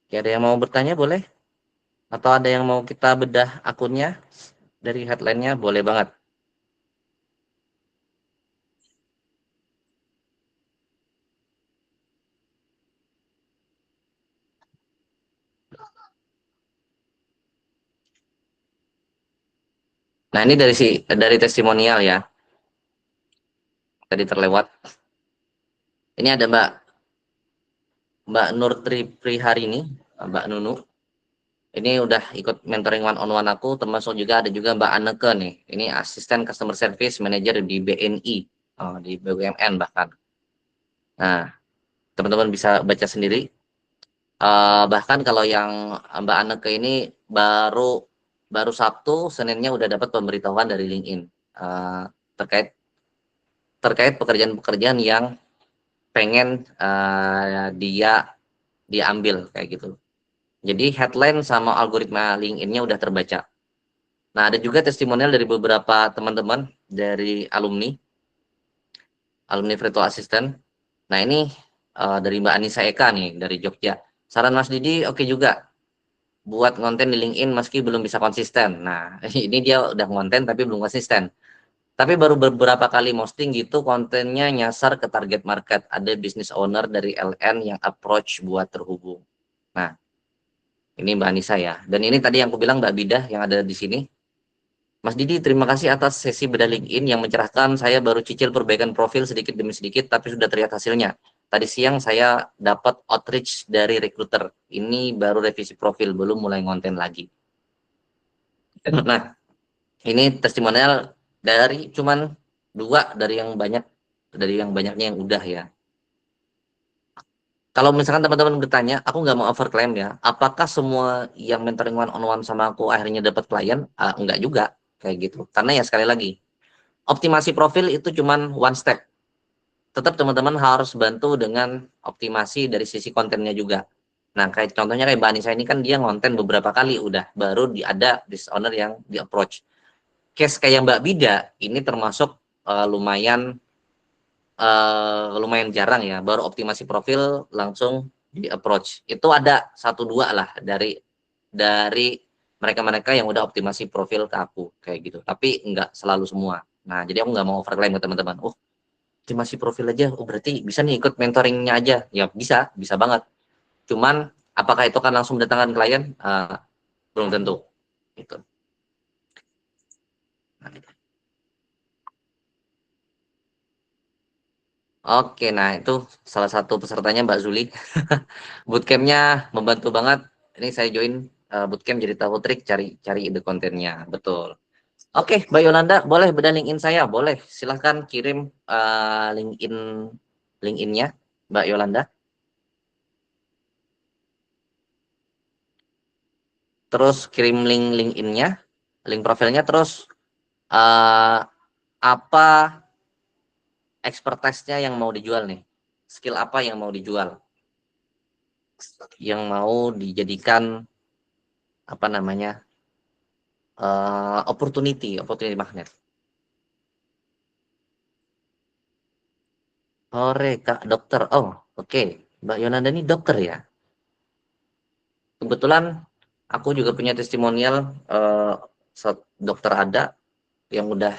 Speaker 2: Oke, ada yang mau bertanya boleh? Atau ada yang mau kita bedah akunnya dari headline-nya boleh banget. Nah, ini dari testimonial ya. Tadi terlewat. Ini ada Mbak Nur Priharini, Mbak Nunu. Ini udah ikut mentoring one on one aku, termasuk juga ada juga Mbak Anneke nih. Ini asisten customer service manager di BNI, di BUMN bahkan. Nah, teman-teman bisa baca sendiri. Bahkan kalau yang Mbak Anneke ini baru Sabtu, Seninnya udah dapat pemberitahuan dari LinkedIn terkait pekerjaan-pekerjaan yang pengen dia ambil kayak gitu. Jadi headline sama algoritma LinkedIn-nya udah terbaca. Nah, ada juga testimonial dari beberapa teman-teman dari alumni virtual assistant. Nah, ini dari Mbak Anissa Eka nih dari Jogja. Saran Mas Didi oke juga buat konten di LinkedIn meski belum bisa konsisten. Nah, ini dia udah konten tapi belum konsisten. Tapi baru beberapa kali posting gitu kontennya nyasar ke target market. Ada business owner dari LN yang approach buat terhubung. Nah, ini Mbak Anissa ya. Dan ini tadi yang aku bilang Mbak Bidah yang ada di sini. Mas Didi, terima kasih atas sesi bedah LinkedIn yang mencerahkan. Saya baru cicil perbaikan profil sedikit demi sedikit, tapi sudah terlihat hasilnya. Tadi siang saya dapat outreach dari recruiter. Ini baru revisi profil, belum mulai konten lagi. Nah, ini testimonial dari cuman 2 dari yang banyaknya yang udah ya. Kalau misalkan teman-teman bertanya, aku nggak mau overclaim ya, apakah semua yang mentoring one on one sama aku akhirnya dapat klien? Enggak juga, kayak gitu. Karena ya sekali lagi, optimasi profil itu cuman one step. Tetap teman-teman harus bantu dengan optimasi dari sisi kontennya juga. Nah, kayak contohnya kayak Mbak Anissa ini kan dia ngonten beberapa kali udah, baru ada business owner yang di approach. Case kayak Mbak Bida, ini termasuk lumayan jarang ya, baru optimasi profil langsung di approach. Itu ada 1-2 lah dari mereka-mereka yang udah optimasi profil ke aku kayak gitu. Tapi enggak selalu semua. Nah, jadi aku nggak mau overclaim ke teman-teman. Oh, optimasi profil aja, oh berarti bisa nih ikut mentoringnya aja. Ya bisa banget. Cuman apakah itu kan langsung mendatangkan klien? Belum tentu. Gitu. Nah, oke, nah itu salah satu pesertanya Mbak Zuli. Bootcampnya membantu banget. Ini saya join bootcamp jadi tahu trik cari ide kontennya. Betul. Oke, Mbak Yolanda, boleh beda LinkedIn saya? Boleh. Silahkan kirim LinkedIn-nya, Mbak Yolanda. Terus kirim link LinkedIn-nya, link profilnya. Terus apa expertise-nya yang mau dijual nih? Skill apa yang mau dijual? Yang mau dijadikan apa namanya? Opportunity magnet. Sore Kak dokter. Oh, oke. Mbak Yolanda ini dokter ya. Kebetulan aku juga punya testimonial dokter ada yang udah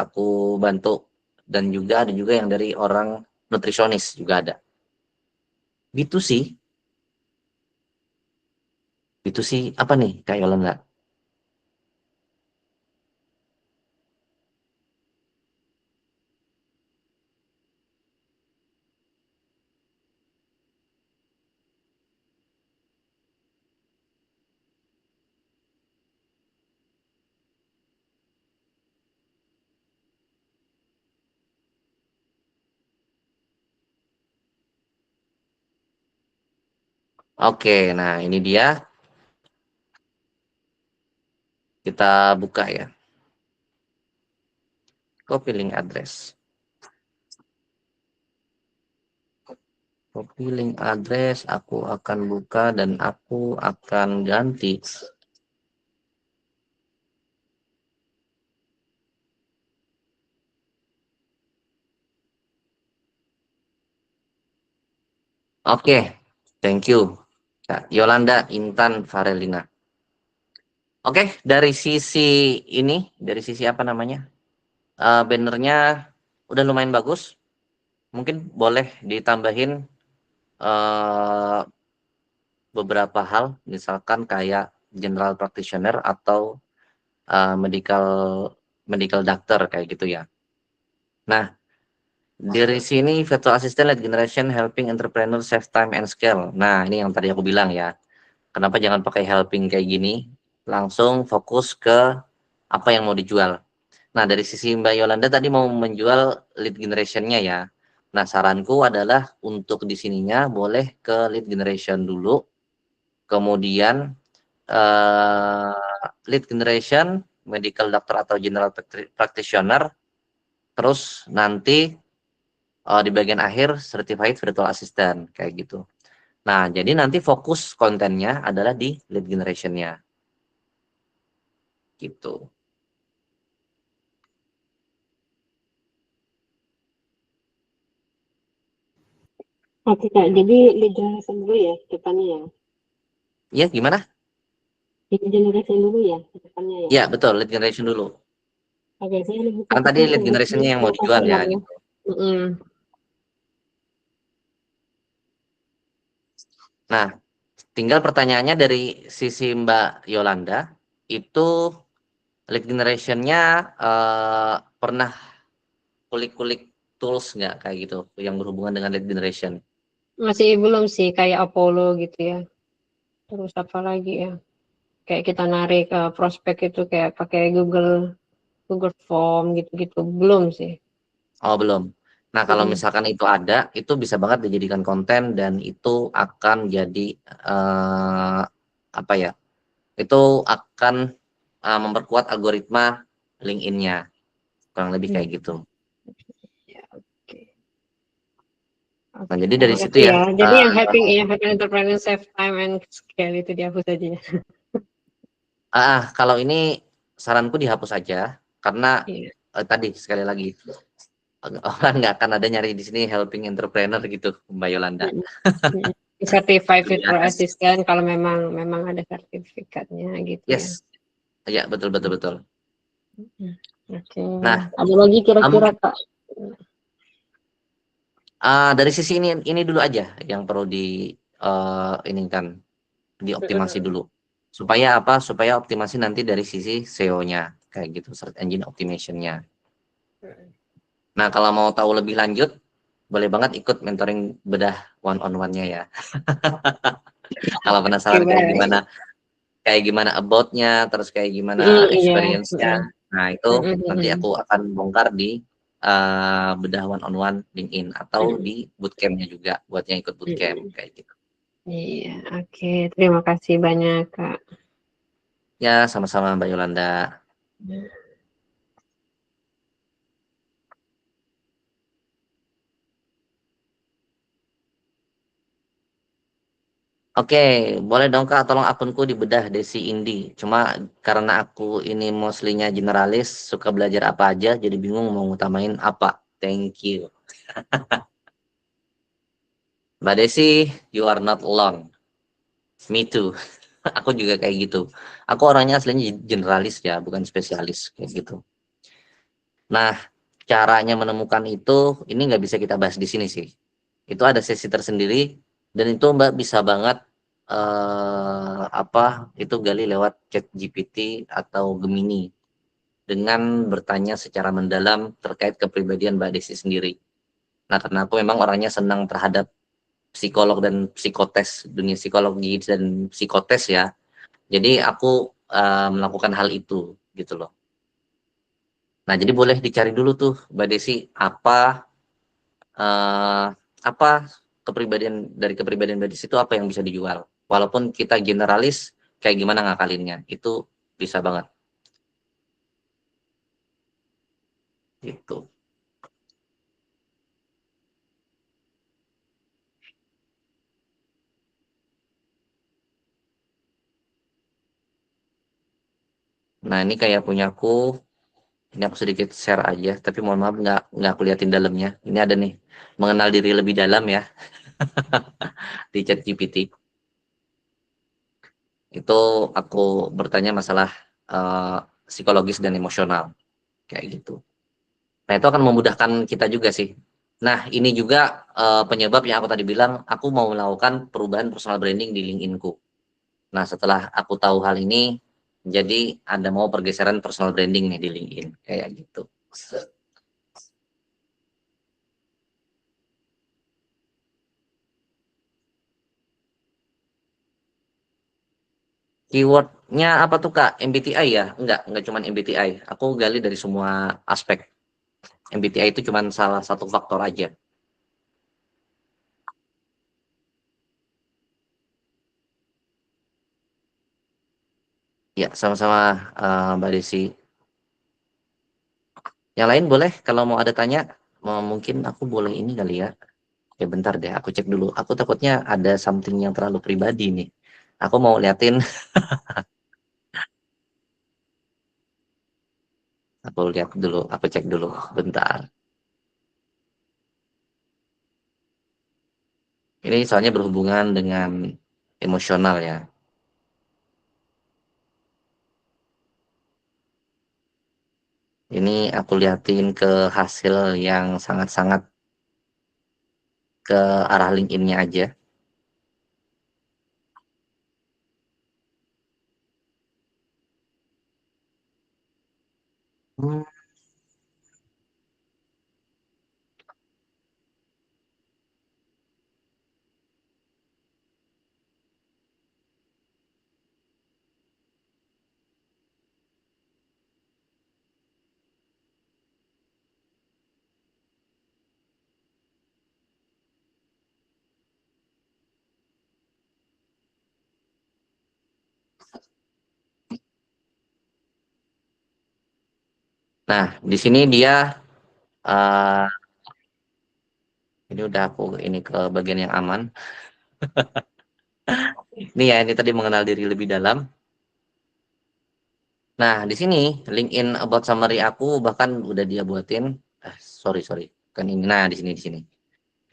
Speaker 2: aku bantu, dan juga ada juga yang dari orang nutrisionis juga ada. B2C apa nih Kak Yolanda? Oke, nah ini dia. Kita buka ya. Copy link address. Copy link address, aku akan buka dan aku akan ganti. Oke, thank you. Kak Yolanda Intan Farelina. Oke, dari sisi ini, dari sisi apa namanya? Bannernya udah lumayan bagus. Mungkin boleh ditambahin beberapa hal, misalkan kayak general practitioner atau medical doctor kayak gitu ya. Nah, dari sini virtual assistant lead generation helping entrepreneur save time and scale. Nah, ini yang tadi aku bilang ya. Kenapa jangan pakai helping kayak gini? Langsung fokus ke apa yang mau dijual. Nah, dari sisi Mbak Yolanda tadi mau menjual lead generation-nya ya. Nah, saranku adalah untuk di sininya boleh ke lead generation dulu. Kemudian lead generation, medical doctor atau general practitioner. Terus nanti di bagian akhir certified virtual assistant kayak gitu. Nah, jadi nanti fokus kontennya adalah di lead generation-nya. Gitu.
Speaker 5: Oke Kak, jadi lead generation dulu ya depannya ya.
Speaker 2: Ya, gimana?
Speaker 5: Lead generation dulu ya depannya ya.
Speaker 2: Ya, betul, lead generation dulu.
Speaker 5: Oke, saya lebih
Speaker 2: Kan
Speaker 5: fokus
Speaker 2: tadi lead
Speaker 5: untuk
Speaker 2: generation-nya yang mau dijual ya,
Speaker 5: customer ya.
Speaker 2: gitu. Nah, tinggal pertanyaannya dari sisi Mbak Yolanda, itu lead generation-nya pernah kulik-kulik tools nggak kayak gitu, yang berhubungan dengan lead generation?
Speaker 5: Masih belum sih, kayak Apollo gitu ya. Terus apa lagi ya? Kayak kita narik prospek itu kayak pakai Google Google Form gitu-gitu belum sih.
Speaker 2: Oh, belum. Nah, kalau
Speaker 5: Mm-mm.
Speaker 2: misalkan itu ada, itu bisa banget dijadikan konten dan itu akan jadi apa ya? Itu akan memperkuat algoritma LinkedIn-nya. Kurang lebih
Speaker 5: Hmm.
Speaker 2: kayak gitu.
Speaker 5: Ya, oke.
Speaker 2: Nah,
Speaker 5: Oke,
Speaker 2: jadi dari situ
Speaker 5: makasih
Speaker 2: ya.
Speaker 5: ya. Jadi yang helping entrepreneur save time and scale itu dihapus aja ya.
Speaker 2: Kalau ini saranku dihapus aja karena
Speaker 5: Iya.
Speaker 2: tadi sekali lagi orang nggak akan ada nyari di sini helping entrepreneur gitu, Mbak Yolanda.
Speaker 5: Mm-mm. Mm-mm. Certified
Speaker 2: Lebih
Speaker 5: virtual
Speaker 2: ada
Speaker 5: assistant kalau memang ada sertifikatnya gitu ya.
Speaker 2: yes, ya betul betul betul.
Speaker 5: Mm. Oke.
Speaker 2: Nah,
Speaker 5: Ada lagi kira-kira Kak?
Speaker 2: dari sisi ini dulu aja yang perlu ini kan dioptimasi
Speaker 5: Mm-mm.
Speaker 2: dulu. Supaya apa? Supaya optimasi nanti dari sisi SEO-nya kayak gitu, search engine optimation-nya. Nah, kalau mau tahu lebih lanjut, boleh banget ikut mentoring bedah one on one-nya ya. Kalau
Speaker 5: Oke,
Speaker 2: penasaran
Speaker 5: baik.
Speaker 2: kayak gimana about-nya, terus kayak gimana
Speaker 5: Iya.
Speaker 2: experience-nya.
Speaker 5: Mm-mm.
Speaker 2: Nah, itu nanti
Speaker 5: Mm-mm.
Speaker 2: aku akan bongkar di bedah one on one LinkedIn atau
Speaker 5: Mm-mm.
Speaker 2: di bootcamp-nya juga buat yang ikut bootcamp
Speaker 5: Mm-mm.
Speaker 2: kayak gitu.
Speaker 5: Iya, oke. Terima kasih banyak, Kak.
Speaker 2: Ya, sama-sama Mbak Yolanda. Oke, boleh dong Kak, tolong akunku dibedah Desi Indi. Cuma karena aku ini mostly-nya generalis, suka belajar apa aja, jadi bingung mau ngutamain apa. Thank you. Mbak Desi, you are not alone. Me too. Aku juga kayak gitu. Aku orangnya aslinya generalis ya, bukan spesialis kayak gitu. Nah, caranya menemukan itu, ini nggak bisa kita bahas di sini sih. Itu ada sesi tersendiri, dan itu Mbak bisa banget itu gali lewat chat GPT atau Gemini dengan bertanya secara mendalam terkait kepribadian Mbak Desi sendiri. Nah, karena aku memang orangnya senang terhadap psikolog dan psikotes, dunia psikologi dan psikotes ya. Jadi aku melakukan hal itu gitu loh. Nah, jadi boleh dicari dulu tuh Mbak Desi eh, apa kepribadian Mbak Desi itu apa yang bisa dijual. Walaupun kita generalis, kayak gimana ngakalinnya, itu bisa banget gitu. Nah, ini kayak punyaku, ini aku sedikit share aja, tapi mohon maaf nggak aku liatin dalamnya. Ini ada nih, mengenal diri lebih dalam ya, di chat GPT. Itu aku bertanya masalah eh, psikologis dan emosional, kayak gitu. Nah, itu akan memudahkan kita juga sih. Nah, ini juga penyebab yang aku tadi bilang, aku mau melakukan perubahan personal branding di LinkedIn-ku. Nah, setelah aku tahu hal ini, jadi ada mau pergeseran personal branding nih di LinkedIn, kayak gitu. Keywordnya apa tuh Kak? MBTI ya? Enggak cuma MBTI. Aku gali dari semua aspek. MBTI itu cuma salah satu faktor aja. Ya, sama-sama Mbak Desi. Yang lain boleh kalau mau ada tanya, mungkin aku boleh ini kali ya. Ya bentar deh, aku cek dulu. Aku takutnya ada something yang terlalu pribadi nih. Aku mau liatin, aku lihat dulu, aku cek dulu. Bentar. Ini soalnya berhubungan dengan emosional ya. Ini aku liatin ke hasil yang sangat-sangat ke arah LinkedIn-nya aja. Hmm, Nah, di sini dia eh, ini udah aku ini ke bagian yang aman. Ini ya, ini tadi mengenal diri lebih dalam. Nah, di sini LinkedIn about summary aku bahkan udah dia buatin. Sorry, kan ini. Nah, di sini.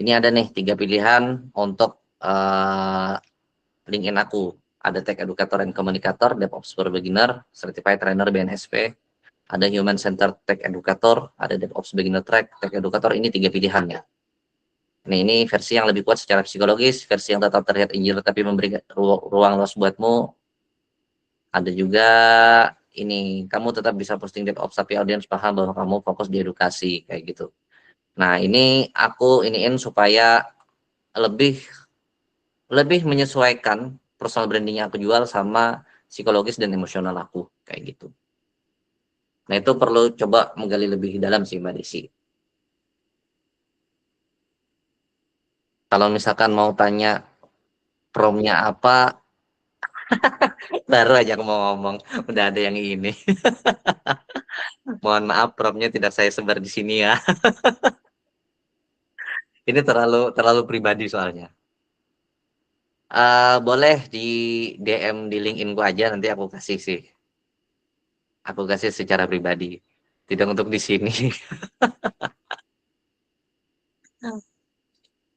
Speaker 2: Ini ada nih 3 pilihan untuk LinkedIn aku. Ada Tech Educator and Communicator, DevOps for Beginner, Certified Trainer BNSP, ada Human Centered Tech Educator, ada DevOps Beginner Track, Tech Educator. Ini 3 pilihannya. Nah, ini versi yang lebih kuat secara psikologis, versi yang tetap terlihat engineer tapi memberi ruang luas buatmu. Ada juga ini, kamu tetap bisa posting DevOps tapi audiens paham bahwa kamu fokus di edukasi, kayak gitu. Nah, ini aku iniin supaya lebih menyesuaikan personal branding yang aku jual sama psikologis dan emosional aku, kayak gitu. Nah, itu perlu coba menggali lebih dalam sih, Mbak Desi. Kalau misalkan mau tanya promnya apa, baru aja aku mau ngomong, udah ada yang ini. Mohon maaf, promnya tidak saya sebar di sini ya. Ini terlalu pribadi soalnya. Boleh di DM di LinkedIn ku aja, nanti aku kasih sih. Aku kasih secara pribadi, tidak untuk di sini.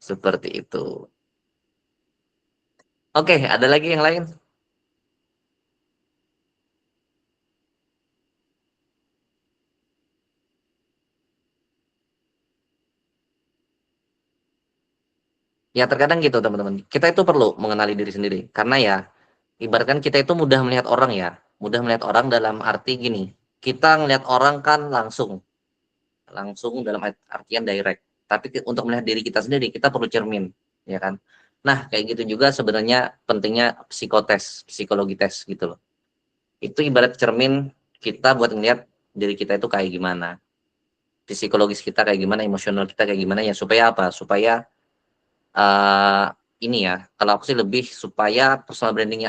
Speaker 2: Seperti itu. Oke, ada lagi yang lain? Ya terkadang gitu teman-teman. Kita itu perlu mengenali diri sendiri. Karena ya, ibaratkan kita itu mudah melihat orang ya. Mudah melihat orang dalam arti gini. Kita ngelihat orang kan langsung. Langsung dalam artian direct. Tapi untuk melihat diri kita sendiri, kita perlu cermin. Ya kan? Nah, kayak gitu juga sebenarnya pentingnya psikotes, psikologi tes gitu loh. Itu ibarat cermin kita buat ngelihat diri kita itu kayak gimana. Psikologis kita kayak gimana, emosional kita kayak gimana ya. Supaya apa? Supaya ini ya, kalau aku sih lebih supaya personal branding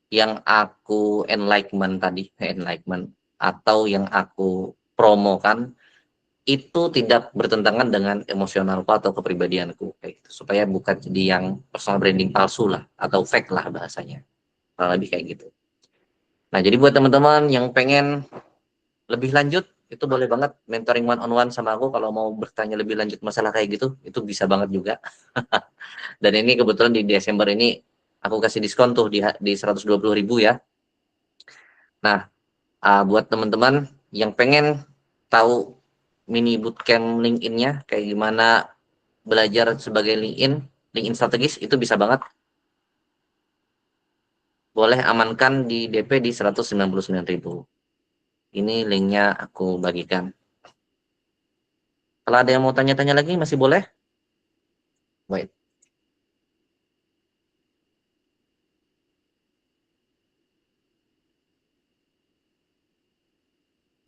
Speaker 2: yang aku enlightenment tadi, enlightenment atau yang aku promokan itu tidak bertentangan dengan emosionalku atau kepribadianku kayak gitu. Supaya bukan jadi yang personal branding palsu lah atau fake lah bahasanya. Kurang lebih kayak gitu. Nah, jadi buat teman-teman yang pengen lebih lanjut itu boleh banget mentoring one on one sama aku kalau mau bertanya lebih lanjut masalah kayak gitu, itu bisa banget juga. Dan ini kebetulan di Desember ini aku kasih diskon tuh di 120.000 ya. Nah, buat teman-teman yang pengen tahu mini bootcamp LinkedIn-nya kayak gimana belajar sebagai LinkedIn strategis, itu bisa banget. Boleh amankan di DP di 199.000. Ini linknya aku bagikan. Kalau ada yang mau tanya-tanya lagi masih boleh? Baik.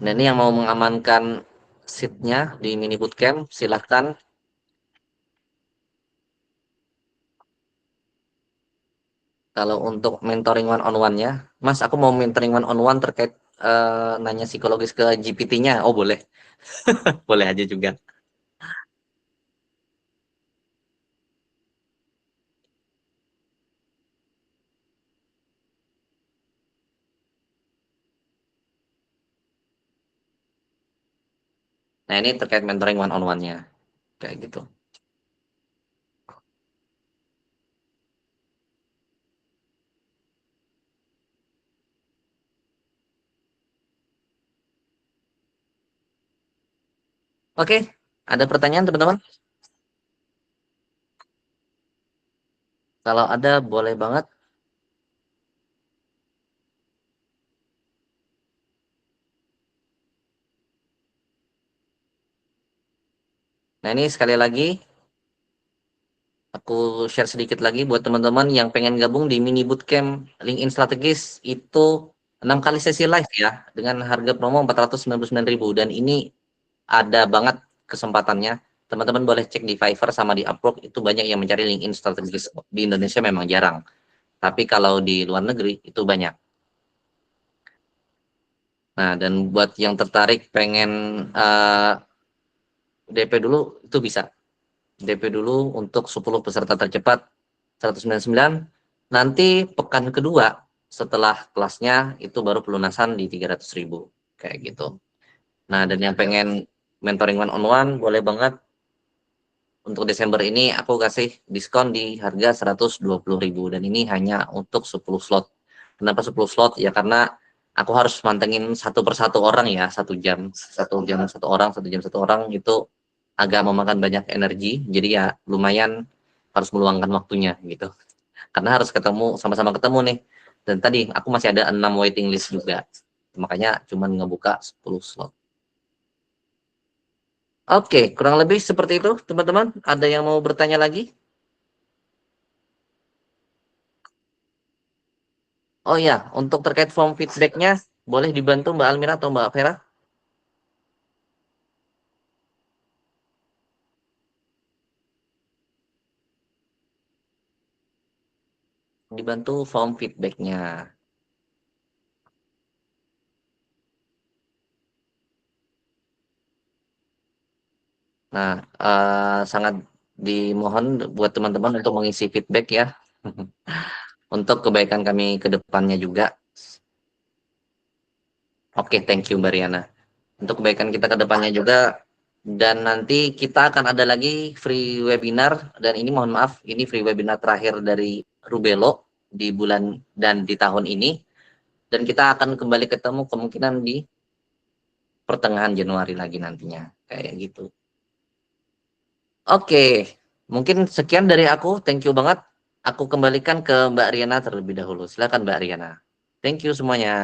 Speaker 2: Nah, ini yang mau mengamankan seatnya di mini bootcamp, silahkan. Kalau untuk mentoring one on one-nya, Mas, aku mau mentoring one on one terkait nanya psikologis ke GPT-nya. Oh, boleh. Boleh aja juga. Nah, ini terkait mentoring one on one-nya. Kayak gitu. Oke, ada pertanyaan teman-teman? Kalau ada, boleh banget. Nah, ini sekali lagi, aku share sedikit lagi buat teman-teman yang pengen gabung di mini bootcamp LinkedIn strategis itu 6 kali sesi live ya dengan harga promo 499.000 dan ini ada banget kesempatannya. Teman-teman boleh cek di Fiverr sama di Upwork, itu banyak yang mencari LinkedIn strategis. Di Indonesia memang jarang. Tapi kalau di luar negeri itu banyak. Nah, dan buat yang tertarik pengen DP dulu itu bisa. DP dulu untuk 10 peserta tercepat 199. Nanti pekan kedua setelah kelasnya itu baru pelunasan di 300.000 kayak gitu. Nah, dan yang pengen mentoring one on one boleh banget. Untuk Desember ini aku kasih diskon di harga 120.000 dan ini hanya untuk 10 slot. Kenapa 10 slot? Ya karena aku harus mantengin satu persatu orang ya, 1 jam, 1 jam satu orang, 1 jam satu orang itu agak memakan banyak energi. Jadi ya lumayan harus meluangkan waktunya gitu. Karena harus ketemu, sama-sama ketemu nih. Dan tadi aku masih ada 6 waiting list juga. Makanya cuman ngebuka 10 slot. Oke, kurang lebih seperti itu, teman-teman. Ada yang mau bertanya lagi? Oh ya, untuk terkait form feedback-nya, boleh dibantu Mbak Almira atau Mbak Vera? Dibantu form feedback-nya. Nah, sangat dimohon buat teman-teman untuk mengisi feedback ya. Untuk kebaikan kami ke depannya juga. Oke, thank you Mbak Riana. Untuk kebaikan kita ke depannya juga. Dan nanti kita akan ada lagi free webinar. Dan ini mohon maaf, ini free webinar terakhir dari Rubelo di bulan dan di tahun ini. Dan kita akan kembali ketemu kemungkinan di pertengahan Januari lagi nantinya. Kayak gitu. Oke, mungkin sekian dari aku. Thank you banget. Aku kembalikan ke Mbak Riana terlebih dahulu. Silakan Mbak Riana. Thank you semuanya.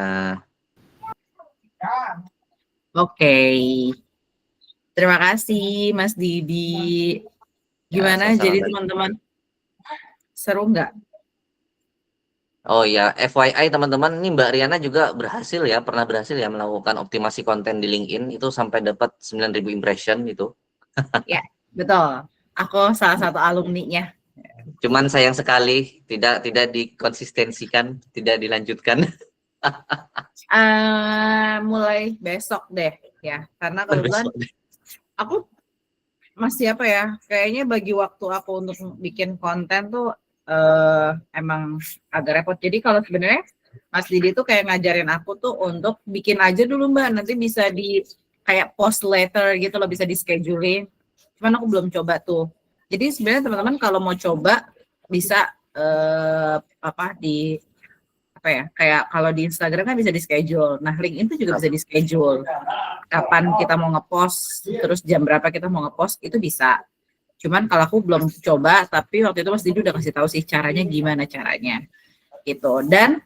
Speaker 1: Oke. Terima kasih Mas Didi. Gimana
Speaker 2: sama-sama,
Speaker 1: jadi
Speaker 2: Mbak.
Speaker 1: teman-teman? Seru nggak?
Speaker 2: Oh ya, FYI teman-teman, ini Mbak Riana juga berhasil ya, pernah berhasil ya melakukan optimasi konten di LinkedIn itu sampai dapat 9.000 impression gitu.
Speaker 1: Ya, betul. Aku salah satu alumninya.
Speaker 2: Cuman sayang sekali tidak dikonsistensikan, tidak dilanjutkan.
Speaker 1: Mulai besok deh ya, karena kebetulan aku masih apa ya, kayaknya bagi waktu aku untuk bikin konten tuh emang agak repot. Jadi kalau sebenarnya Mas Didi tuh kayak ngajarin aku tuh untuk bikin aja dulu Mbak, nanti bisa di kayak post later gitu loh, bisa di scheduling. Cuman aku belum coba tuh. Jadi sebenarnya teman-teman kalau mau coba bisa di apa ya, kayak kalau di Instagram kan bisa di schedule. Nah, LinkedIn itu juga bisa di schedule. Kapan kita mau ngepost, terus jam berapa kita mau ngepost itu bisa. Cuman kalau aku belum coba, tapi waktu itu Mas Didi udah kasih tahu sih caranya gimana caranya. Gitu. Dan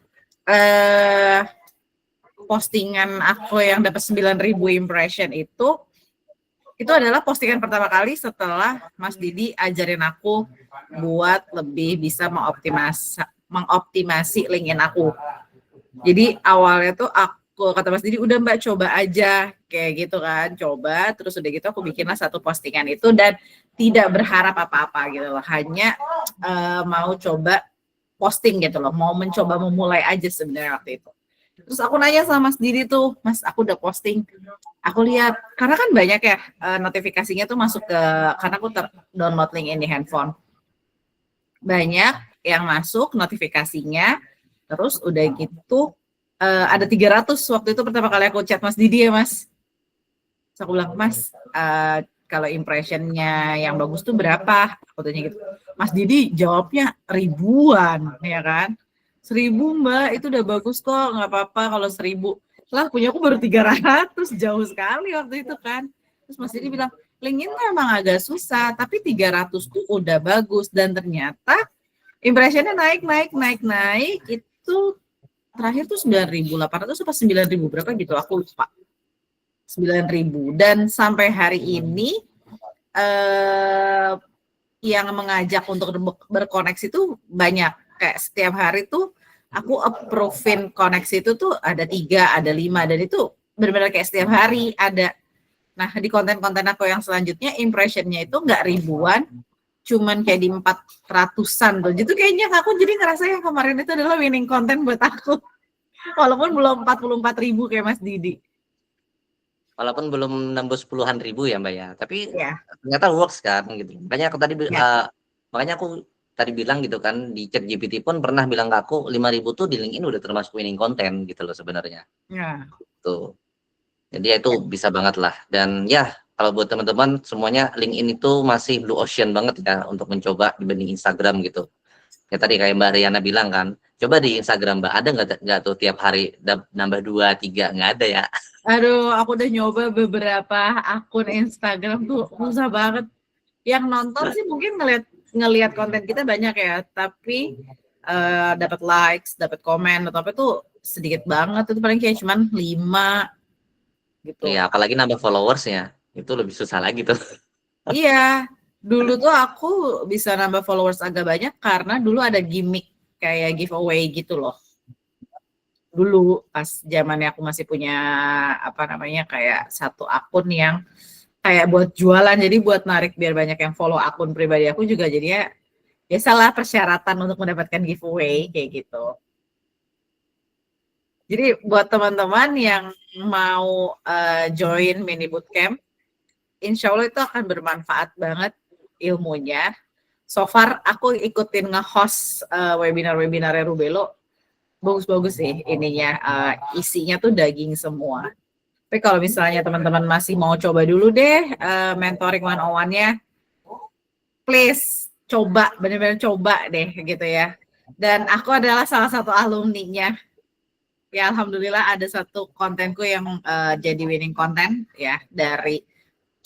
Speaker 1: postingan aku yang dapat 9.000 impression itu adalah postingan pertama kali setelah Mas Didi ajarin aku buat lebih bisa mengoptimasi LinkedIn aku. Jadi awalnya tuh aku kata Mas Didi, udah Mbak coba aja kayak gitu kan, coba terus udah gitu aku bikinlah satu postingan itu dan tidak berharap apa-apa gitu loh, hanya mau coba posting gitu loh, mau mencoba memulai aja sebenarnya waktu itu. Terus aku nanya sama Mas Didi tuh, Mas aku udah posting, aku lihat karena kan banyak ya notifikasinya tuh masuk ke, karena aku download LinkedIn di handphone, banyak yang masuk notifikasinya. Terus udah gitu ada 300 waktu itu pertama kali aku chat Mas Didi ya Mas. Terus aku bilang, Mas kalau impressionnya yang bagus tuh berapa? Aku tanya gitu. Mas Didi jawabnya ribuan ya kan. 1.000 Mbak, itu udah bagus kok, nggak apa-apa kalau 1.000. Lah punya aku baru 300, jauh sekali waktu itu kan. Terus Mas Didi bilang, LinkedIn memang agak susah, tapi 300 tuh udah bagus. Dan ternyata impressionnya naik, itu terakhir tuh 9.800 atau 9.000 berapa gitu, aku lupa. 9.000. Dan sampai hari ini yang mengajak untuk berkoneksi tuh banyak. Kayak setiap hari tuh aku approve-in koneksi itu tuh ada 3, ada 5, dan itu benar-benar kayak setiap hari ada. Nah, di konten-konten aku yang selanjutnya impressionnya itu nggak ribuan, cuman kayak di 400-an tuh. Jadi kayaknya aku jadi ngerasa yang kemarin itu adalah winning content buat aku. Walaupun belum 44.000 kayak Mas Didi.
Speaker 2: Walaupun belum nembus puluhan ribu ya Mbak ya, tapi
Speaker 1: Ya.
Speaker 2: ternyata works kan gitu. Makanya aku tadi
Speaker 1: Ya.
Speaker 2: makanya aku tadi bilang gitu kan di ChatGPT pun pernah bilang ke aku 5.000 tuh di LinkedIn udah termasuk winning content gitu loh sebenarnya.
Speaker 1: Ya.
Speaker 2: Tuh. Jadi ya itu bisa banget lah. Dan ya kalau buat teman-teman semuanya LinkedIn itu masih blue ocean banget ya untuk mencoba dibanding Instagram gitu. Ya tadi kayak Mbak Riana bilang kan, coba di Instagram Mbak ada nggak tuh tiap hari nambah 2, 3 nggak ada ya.
Speaker 1: Aduh, aku udah nyoba beberapa akun Instagram tuh susah banget. Yang nonton sih mungkin ngelihat konten kita banyak ya, tapi dapat likes, dapat komen atau apa tuh sedikit banget. Itu paling kayak cuman 5 gitu.
Speaker 2: Iya, apalagi nambah followersnya itu lebih susah lagi tuh.
Speaker 1: Iya, dulu tuh aku bisa nambah followers agak banyak karena dulu ada gimmick kayak giveaway gitu loh. Dulu pas zamannya aku masih punya apa namanya kayak satu akun yang kayak buat jualan, jadi buat narik biar banyak yang follow akun pribadi aku juga jadinya biasalah persyaratan untuk mendapatkan giveaway kayak gitu. Jadi buat teman-teman yang mau join mini bootcamp, insya Allah itu akan bermanfaat banget ilmunya. So far aku ikutin nge-host webinar-webinarnya Rubelo, bagus-bagus sih ininya, isinya tuh daging semua. Tapi kalau misalnya teman-teman masih mau coba dulu deh mentoring 101-nya, please coba, benar-benar coba deh gitu ya. Dan aku adalah salah satu alumninya. Ya alhamdulillah ada satu kontenku yang jadi winning konten ya dari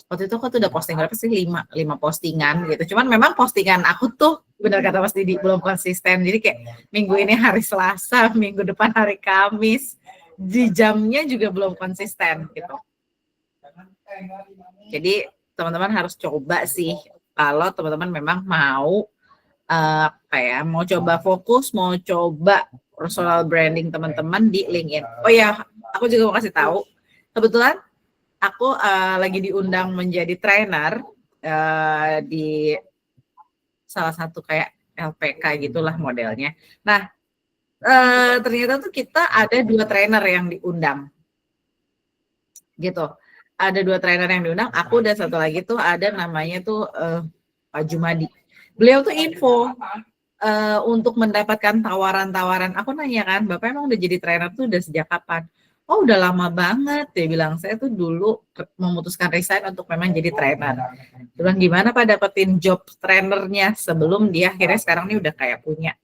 Speaker 1: waktu itu aku tuh udah posting berapa sih 5 postingan gitu. Cuman memang postingan aku tuh benar kata Mas Didi belum konsisten. Jadi kayak minggu ini hari Selasa, minggu depan hari Kamis, di jamnya juga belum konsisten gitu. Jadi teman-teman harus coba sih kalau teman-teman memang mau kayak mau coba fokus, mau coba personal branding teman-teman di LinkedIn. Oh ya, aku juga mau kasih tahu. Kebetulan aku lagi diundang menjadi trainer di salah satu kayak LPK gitulah modelnya. Nah, ternyata tuh kita ada 2 trainer yang diundang. Gitu. Ada 2 trainer yang diundang, aku dan satu lagi tuh ada namanya tuh Pak Jumadi. Beliau tuh info untuk mendapatkan tawaran-tawaran. Aku nanya kan, Bapak emang udah jadi trainer tuh udah sejak kapan? Oh udah lama banget, dia bilang. Saya tuh dulu memutuskan resign untuk memang jadi trainer. Dia bilang gimana Pak dapetin job trainernya sebelum dia akhirnya sekarang ini udah kayak punya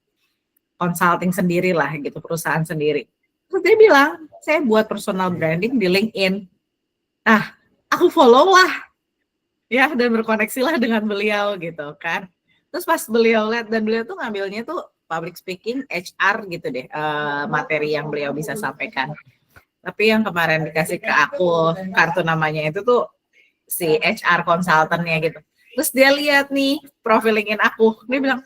Speaker 1: consulting sendiri lah gitu, perusahaan sendiri. Terus dia bilang, saya buat personal branding di LinkedIn. Nah, aku follow lah ya dan berkoneksi lah dengan beliau gitu kan. Terus pas beliau lihat dan beliau tuh ngambilnya tuh public speaking, HR gitu deh, materi yang beliau bisa sampaikan. Tapi yang kemarin dikasih ke aku kartu namanya itu tuh si HR consultant-nya gitu. Terus dia lihat nih profil LinkedIn aku, dia bilang,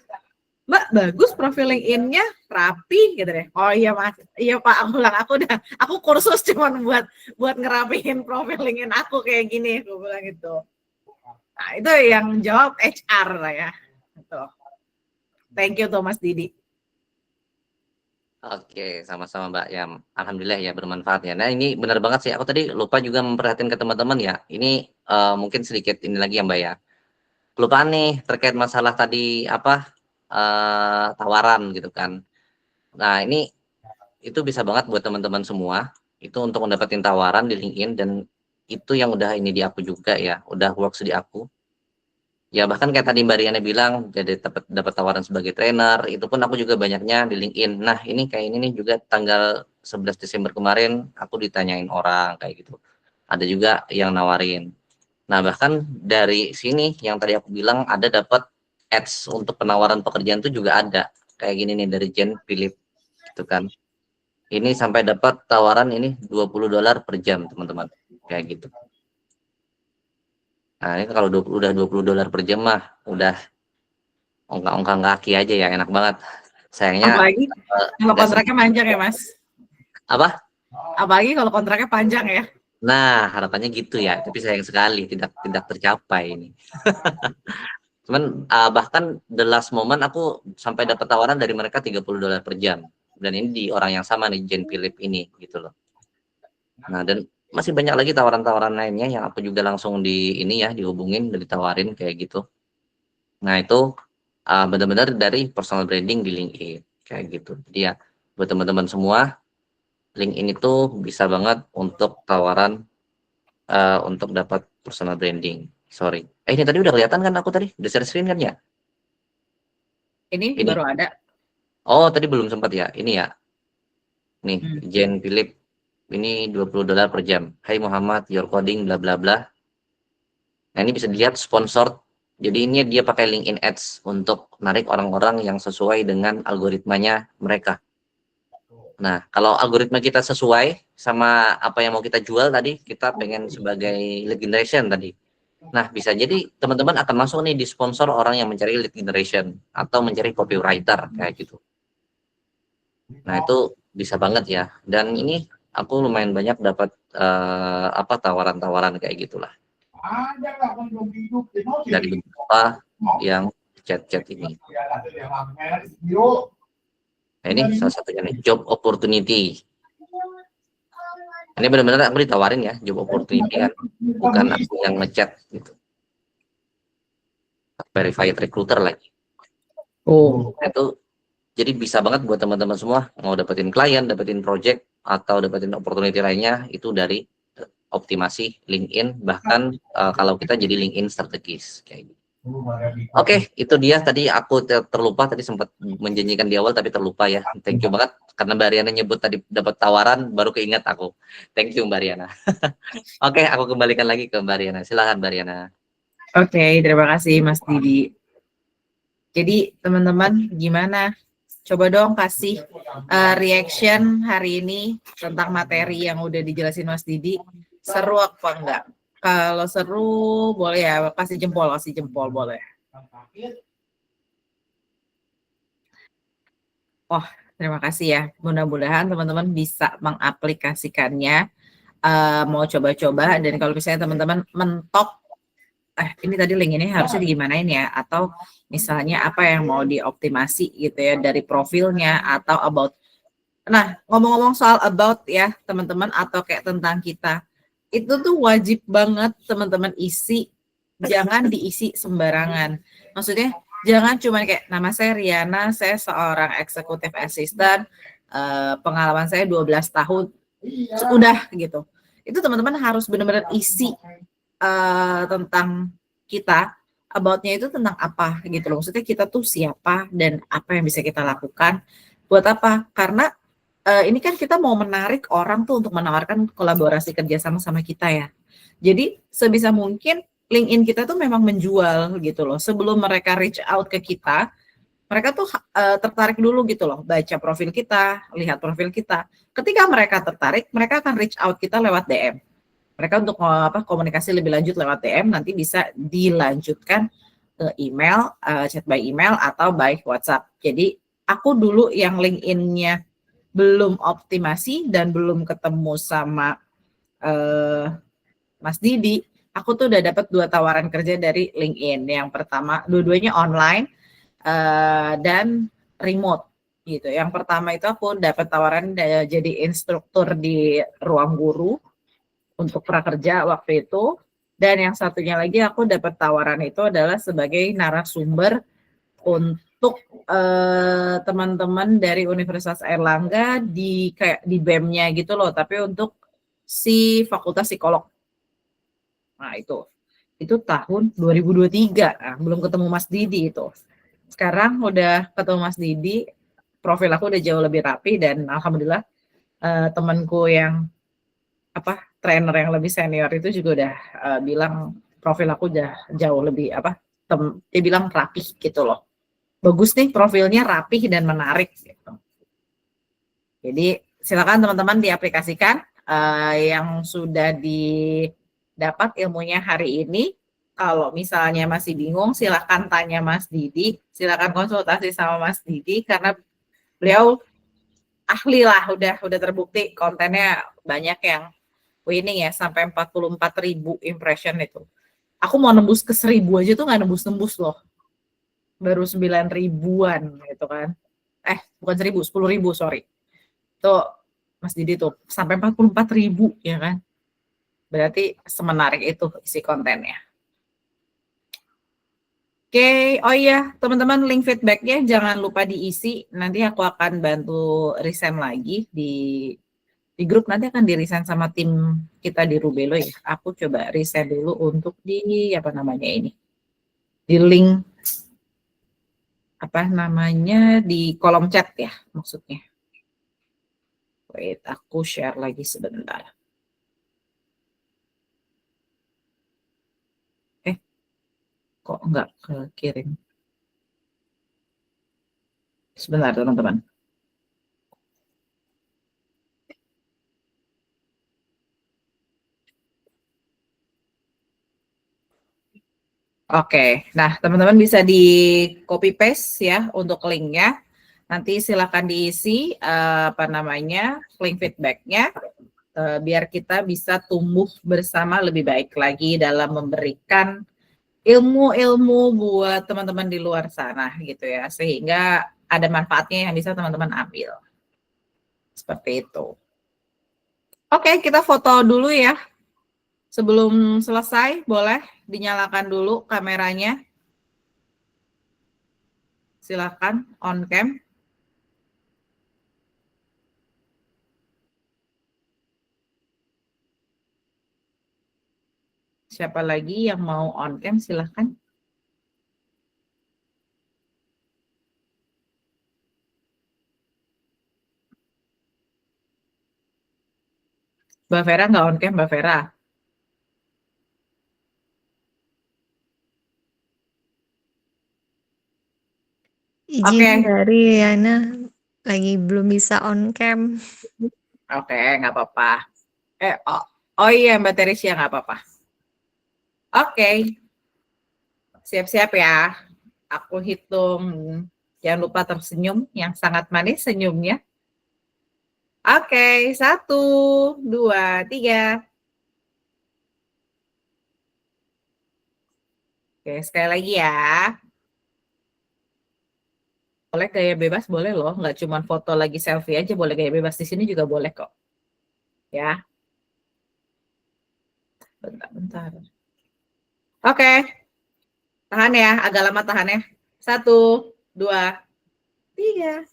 Speaker 1: Mbak bagus profil LinkedIn-nya rapi gitu deh. Oh iya Mas, iya Pak, aku bilang aku kursus cuman buat ngerapihin profil LinkedIn aku kayak gini, aku bilang gitu. Nah itu yang jawab HR lah ya. Gitu. Thank you tuh Mas Didi.
Speaker 2: Oke, sama-sama Mbak. Ya, alhamdulillah ya bermanfaat ya. Nah, ini benar banget sih. Aku tadi lupa juga memperhatikan ke teman-teman ya. Ini mungkin sedikit ini lagi ya Mbak ya. Kelupaan nih terkait masalah tadi apa tawaran gitu kan. Nah, ini itu bisa banget buat teman-teman semua. Itu untuk mendapatkan tawaran di LinkedIn dan itu yang udah ini di aku juga ya, udah works di aku. Ya bahkan kayak tadi Mbak Riana bilang jadi dapat tawaran sebagai trainer, itu pun aku juga banyaknya di LinkedIn. Nah, ini kayak ini nih juga tanggal 11 Desember kemarin aku ditanyain orang kayak gitu. Ada juga yang nawarin. Nah, bahkan dari sini yang tadi aku bilang ada dapat ads untuk penawaran pekerjaan itu juga ada. Kayak gini nih dari Jen Philip gitu kan. Ini sampai dapat tawaran ini $20 per jam, teman-teman. Kayak gitu. Nah, ini kalau udah $20 per jam mah udah ongkang-ongkang kaki aja ya, enak banget. Sayangnya
Speaker 1: Apalagi kalau kontraknya panjang ya Mas.
Speaker 2: apa?
Speaker 1: Apalagi kalau kontraknya panjang ya.
Speaker 2: Nah, harapannya gitu ya, tapi sayang sekali tidak tercapai ini. Cuman bahkan the last moment aku sampai dapat tawaran dari mereka $30 per jam Dan ini di orang yang sama nih, Jen Philip ini gitu loh. Nah, dan masih banyak lagi tawaran-tawaran lainnya yang aku juga langsung dihubungin dan ditawarin kayak gitu. Nah, itu benar-benar dari personal branding di LinkedIn kayak gitu. Jadi ya buat teman-teman semua, LinkedIn itu bisa banget untuk tawaran untuk dapat personal branding. Sorry. Ini tadi udah kelihatan kan aku tadi? Udah share screen kan ya?
Speaker 1: Ini
Speaker 2: Ini.
Speaker 1: baru ada.
Speaker 2: Oh, tadi belum sempat ya. Ini ya. Nih, Jen Philip. Ini $20 per jam. Hai Muhammad, your coding bla bla bla. Nah, ini bisa dilihat sponsored. Jadi ini dia pakai LinkedIn Ads untuk narik orang-orang yang sesuai dengan algoritmanya mereka. Nah, kalau algoritma kita sesuai sama apa yang mau kita jual tadi, kita pengen sebagai lead generation tadi. Nah, bisa jadi teman-teman akan masuk nih di sponsor orang yang mencari lead generation atau mencari copywriter kayak gitu. Nah, itu bisa banget ya. Dan ini aku lumayan banyak dapat tawaran-tawaran kayak gitulah. Dari beberapa yang chat-chat ini. Nah, ini salah satunya nih, job opportunity. Ini benar-benar aku ditawarin ya, job opportunity kan, bukan aku yang ngechat gitu. Verified recruiter lagi.
Speaker 1: Oh.
Speaker 2: Itu jadi bisa banget buat teman-teman semua mau dapetin klien, dapetin project atau dapetin opportunity lainnya itu dari optimasi LinkedIn, bahkan kalau kita jadi LinkedIn strategis kayak gitu. Oke, itu dia tadi aku terlupa tadi sempat menjanjikan di awal tapi terlupa ya. Thank you banget karena Mbak Riana nyebut tadi dapat tawaran baru keinget aku. Thank you Mbak Riana. Oke, aku kembalikan lagi ke Mbak Riana. Silakan Mbak Riana.
Speaker 1: Oke, terima kasih Mas Didi. Jadi teman-teman gimana? Coba dong kasih reaction hari ini tentang materi yang udah dijelasin Mas Didi. Seru apa enggak? Kalau seru boleh ya, kasih jempol boleh. Oh, terima kasih ya. Mudah-mudahan teman-teman bisa mengaplikasikannya. Mau coba-coba dan kalau misalnya teman-teman mentok ini tadi link ini harusnya digimanain ya, atau misalnya apa yang mau dioptimasi gitu ya dari profilnya atau about. Nah, ngomong-ngomong soal about ya teman-teman, atau kayak tentang kita, itu tuh wajib banget teman-teman isi, jangan diisi sembarangan. Maksudnya jangan cuma kayak nama saya Riana, saya seorang executive assistant, pengalaman saya 12 tahun, udah gitu. Itu teman-teman harus benar-benar isi tentang kita, about-nya itu tentang apa gitu loh. Maksudnya kita tuh siapa dan apa yang bisa kita lakukan. Buat apa? Karena ini kan kita mau menarik orang tuh untuk menawarkan kolaborasi kerjasama sama kita ya. Jadi sebisa mungkin LinkedIn kita tuh memang menjual gitu loh. Sebelum mereka reach out ke kita, mereka tuh tertarik dulu gitu loh. Baca profil kita, lihat profil kita. Ketika mereka tertarik, mereka akan reach out kita lewat DM. Mereka untuk komunikasi lebih lanjut lewat DM, nanti bisa dilanjutkan ke email, chat by email atau by WhatsApp. Jadi aku dulu yang LinkedIn-nya belum optimasi dan belum ketemu sama Mas Didi, aku tuh udah dapat 2 tawaran kerja dari LinkedIn. Yang pertama, dua-duanya online dan remote gitu. Yang pertama itu aku dapat tawaran jadi instruktur di Ruang Guru untuk prakerja waktu itu. Dan yang satunya lagi aku dapat tawaran itu adalah sebagai narasumber untuk teman-teman dari Universitas Airlangga di kayak di BEM-nya gitu loh, tapi untuk si Fakultas Psikolog. Nah, itu tahun 2023. Nah, belum ketemu Mas Didi itu. Sekarang udah ketemu Mas Didi, profil aku udah jauh lebih rapi dan alhamdulillah temanku yang trainer yang lebih senior itu juga udah bilang profil aku udah jauh lebih dia bilang rapih gitu loh. Bagus nih profilnya, rapih dan menarik gitu. Jadi silakan teman-teman diaplikasikan yang sudah didapat ilmunya hari ini. Kalau misalnya masih bingung, silakan tanya Mas Didi, silakan konsultasi sama Mas Didi karena beliau ahli lah, udah terbukti kontennya banyak yang winning ya, sampai 44.000 impression itu. Aku mau nembus ke 1.000 aja tuh nggak nembus-nembus loh. Baru 9 ribuan gitu kan. bukan 1.000, 10.000, sorry. Tuh, Mas Didi tuh, sampai 44.000, ya kan? Berarti semenarik itu isi kontennya. Oke, oh iya, teman-teman link feedbacknya jangan lupa diisi. Nanti aku akan bantu resend lagi di grup, nanti akan di resend sama tim kita di Rubelo ya. Aku coba resend dulu untuk di apa namanya ini, di link apa namanya di kolom chat ya maksudnya. Wait, aku share lagi sebentar. Kok enggak kekirim? Sebentar teman-teman. Oke, nah teman-teman bisa di copy paste ya untuk linknya. Nanti silakan diisi apa namanya link feedbacknya biar kita bisa tumbuh bersama lebih baik lagi dalam memberikan ilmu-ilmu buat teman-teman di luar sana gitu ya, sehingga ada manfaatnya yang bisa teman-teman ambil. Seperti itu. Oke, kita foto dulu ya. Sebelum selesai, boleh dinyalakan dulu kameranya. Silakan on cam. Siapa lagi yang mau on cam, silakan. Mbak Vera nggak on cam, Mbak Vera?
Speaker 6: Izin dari Yana lagi belum bisa on cam.
Speaker 1: Oke, nggak apa-apa. Oh iya Mbak Teresia nggak apa-apa. Oke, siap-siap ya. Aku hitung. Jangan lupa tersenyum, yang sangat manis senyumnya. Oke, 1, 2, 3. Oke, sekali lagi ya. Boleh gaya bebas, boleh loh. Nggak cuma foto lagi selfie aja, boleh gaya bebas. Di sini juga boleh kok. Ya. Bentar. Oke. Tahan ya, agak lama tahan ya. 1, 2, 3.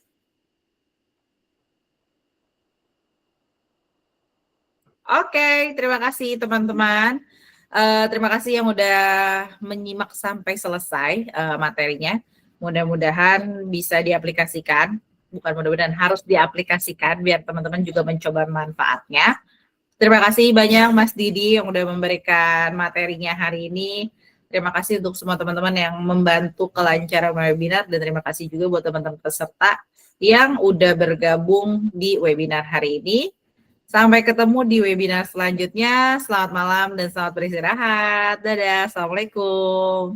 Speaker 1: Oke, terima kasih teman-teman. Terima kasih yang udah menyimak sampai selesai materinya. Mudah-mudahan bisa diaplikasikan. Bukan mudah-mudahan, harus diaplikasikan biar teman-teman juga mencoba manfaatnya. Terima kasih banyak Mas Didi yang udah memberikan materinya hari ini. Terima kasih untuk semua teman-teman yang membantu kelancaran webinar, dan terima kasih juga buat teman-teman peserta yang udah bergabung di webinar hari ini. Sampai ketemu di webinar selanjutnya. Selamat malam dan selamat beristirahat. Dadah, Assalamualaikum.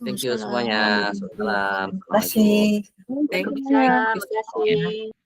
Speaker 2: Thank you semuanya. Selamat malam.
Speaker 4: Terima kasih.
Speaker 1: Thank you.
Speaker 3: Terima kasih.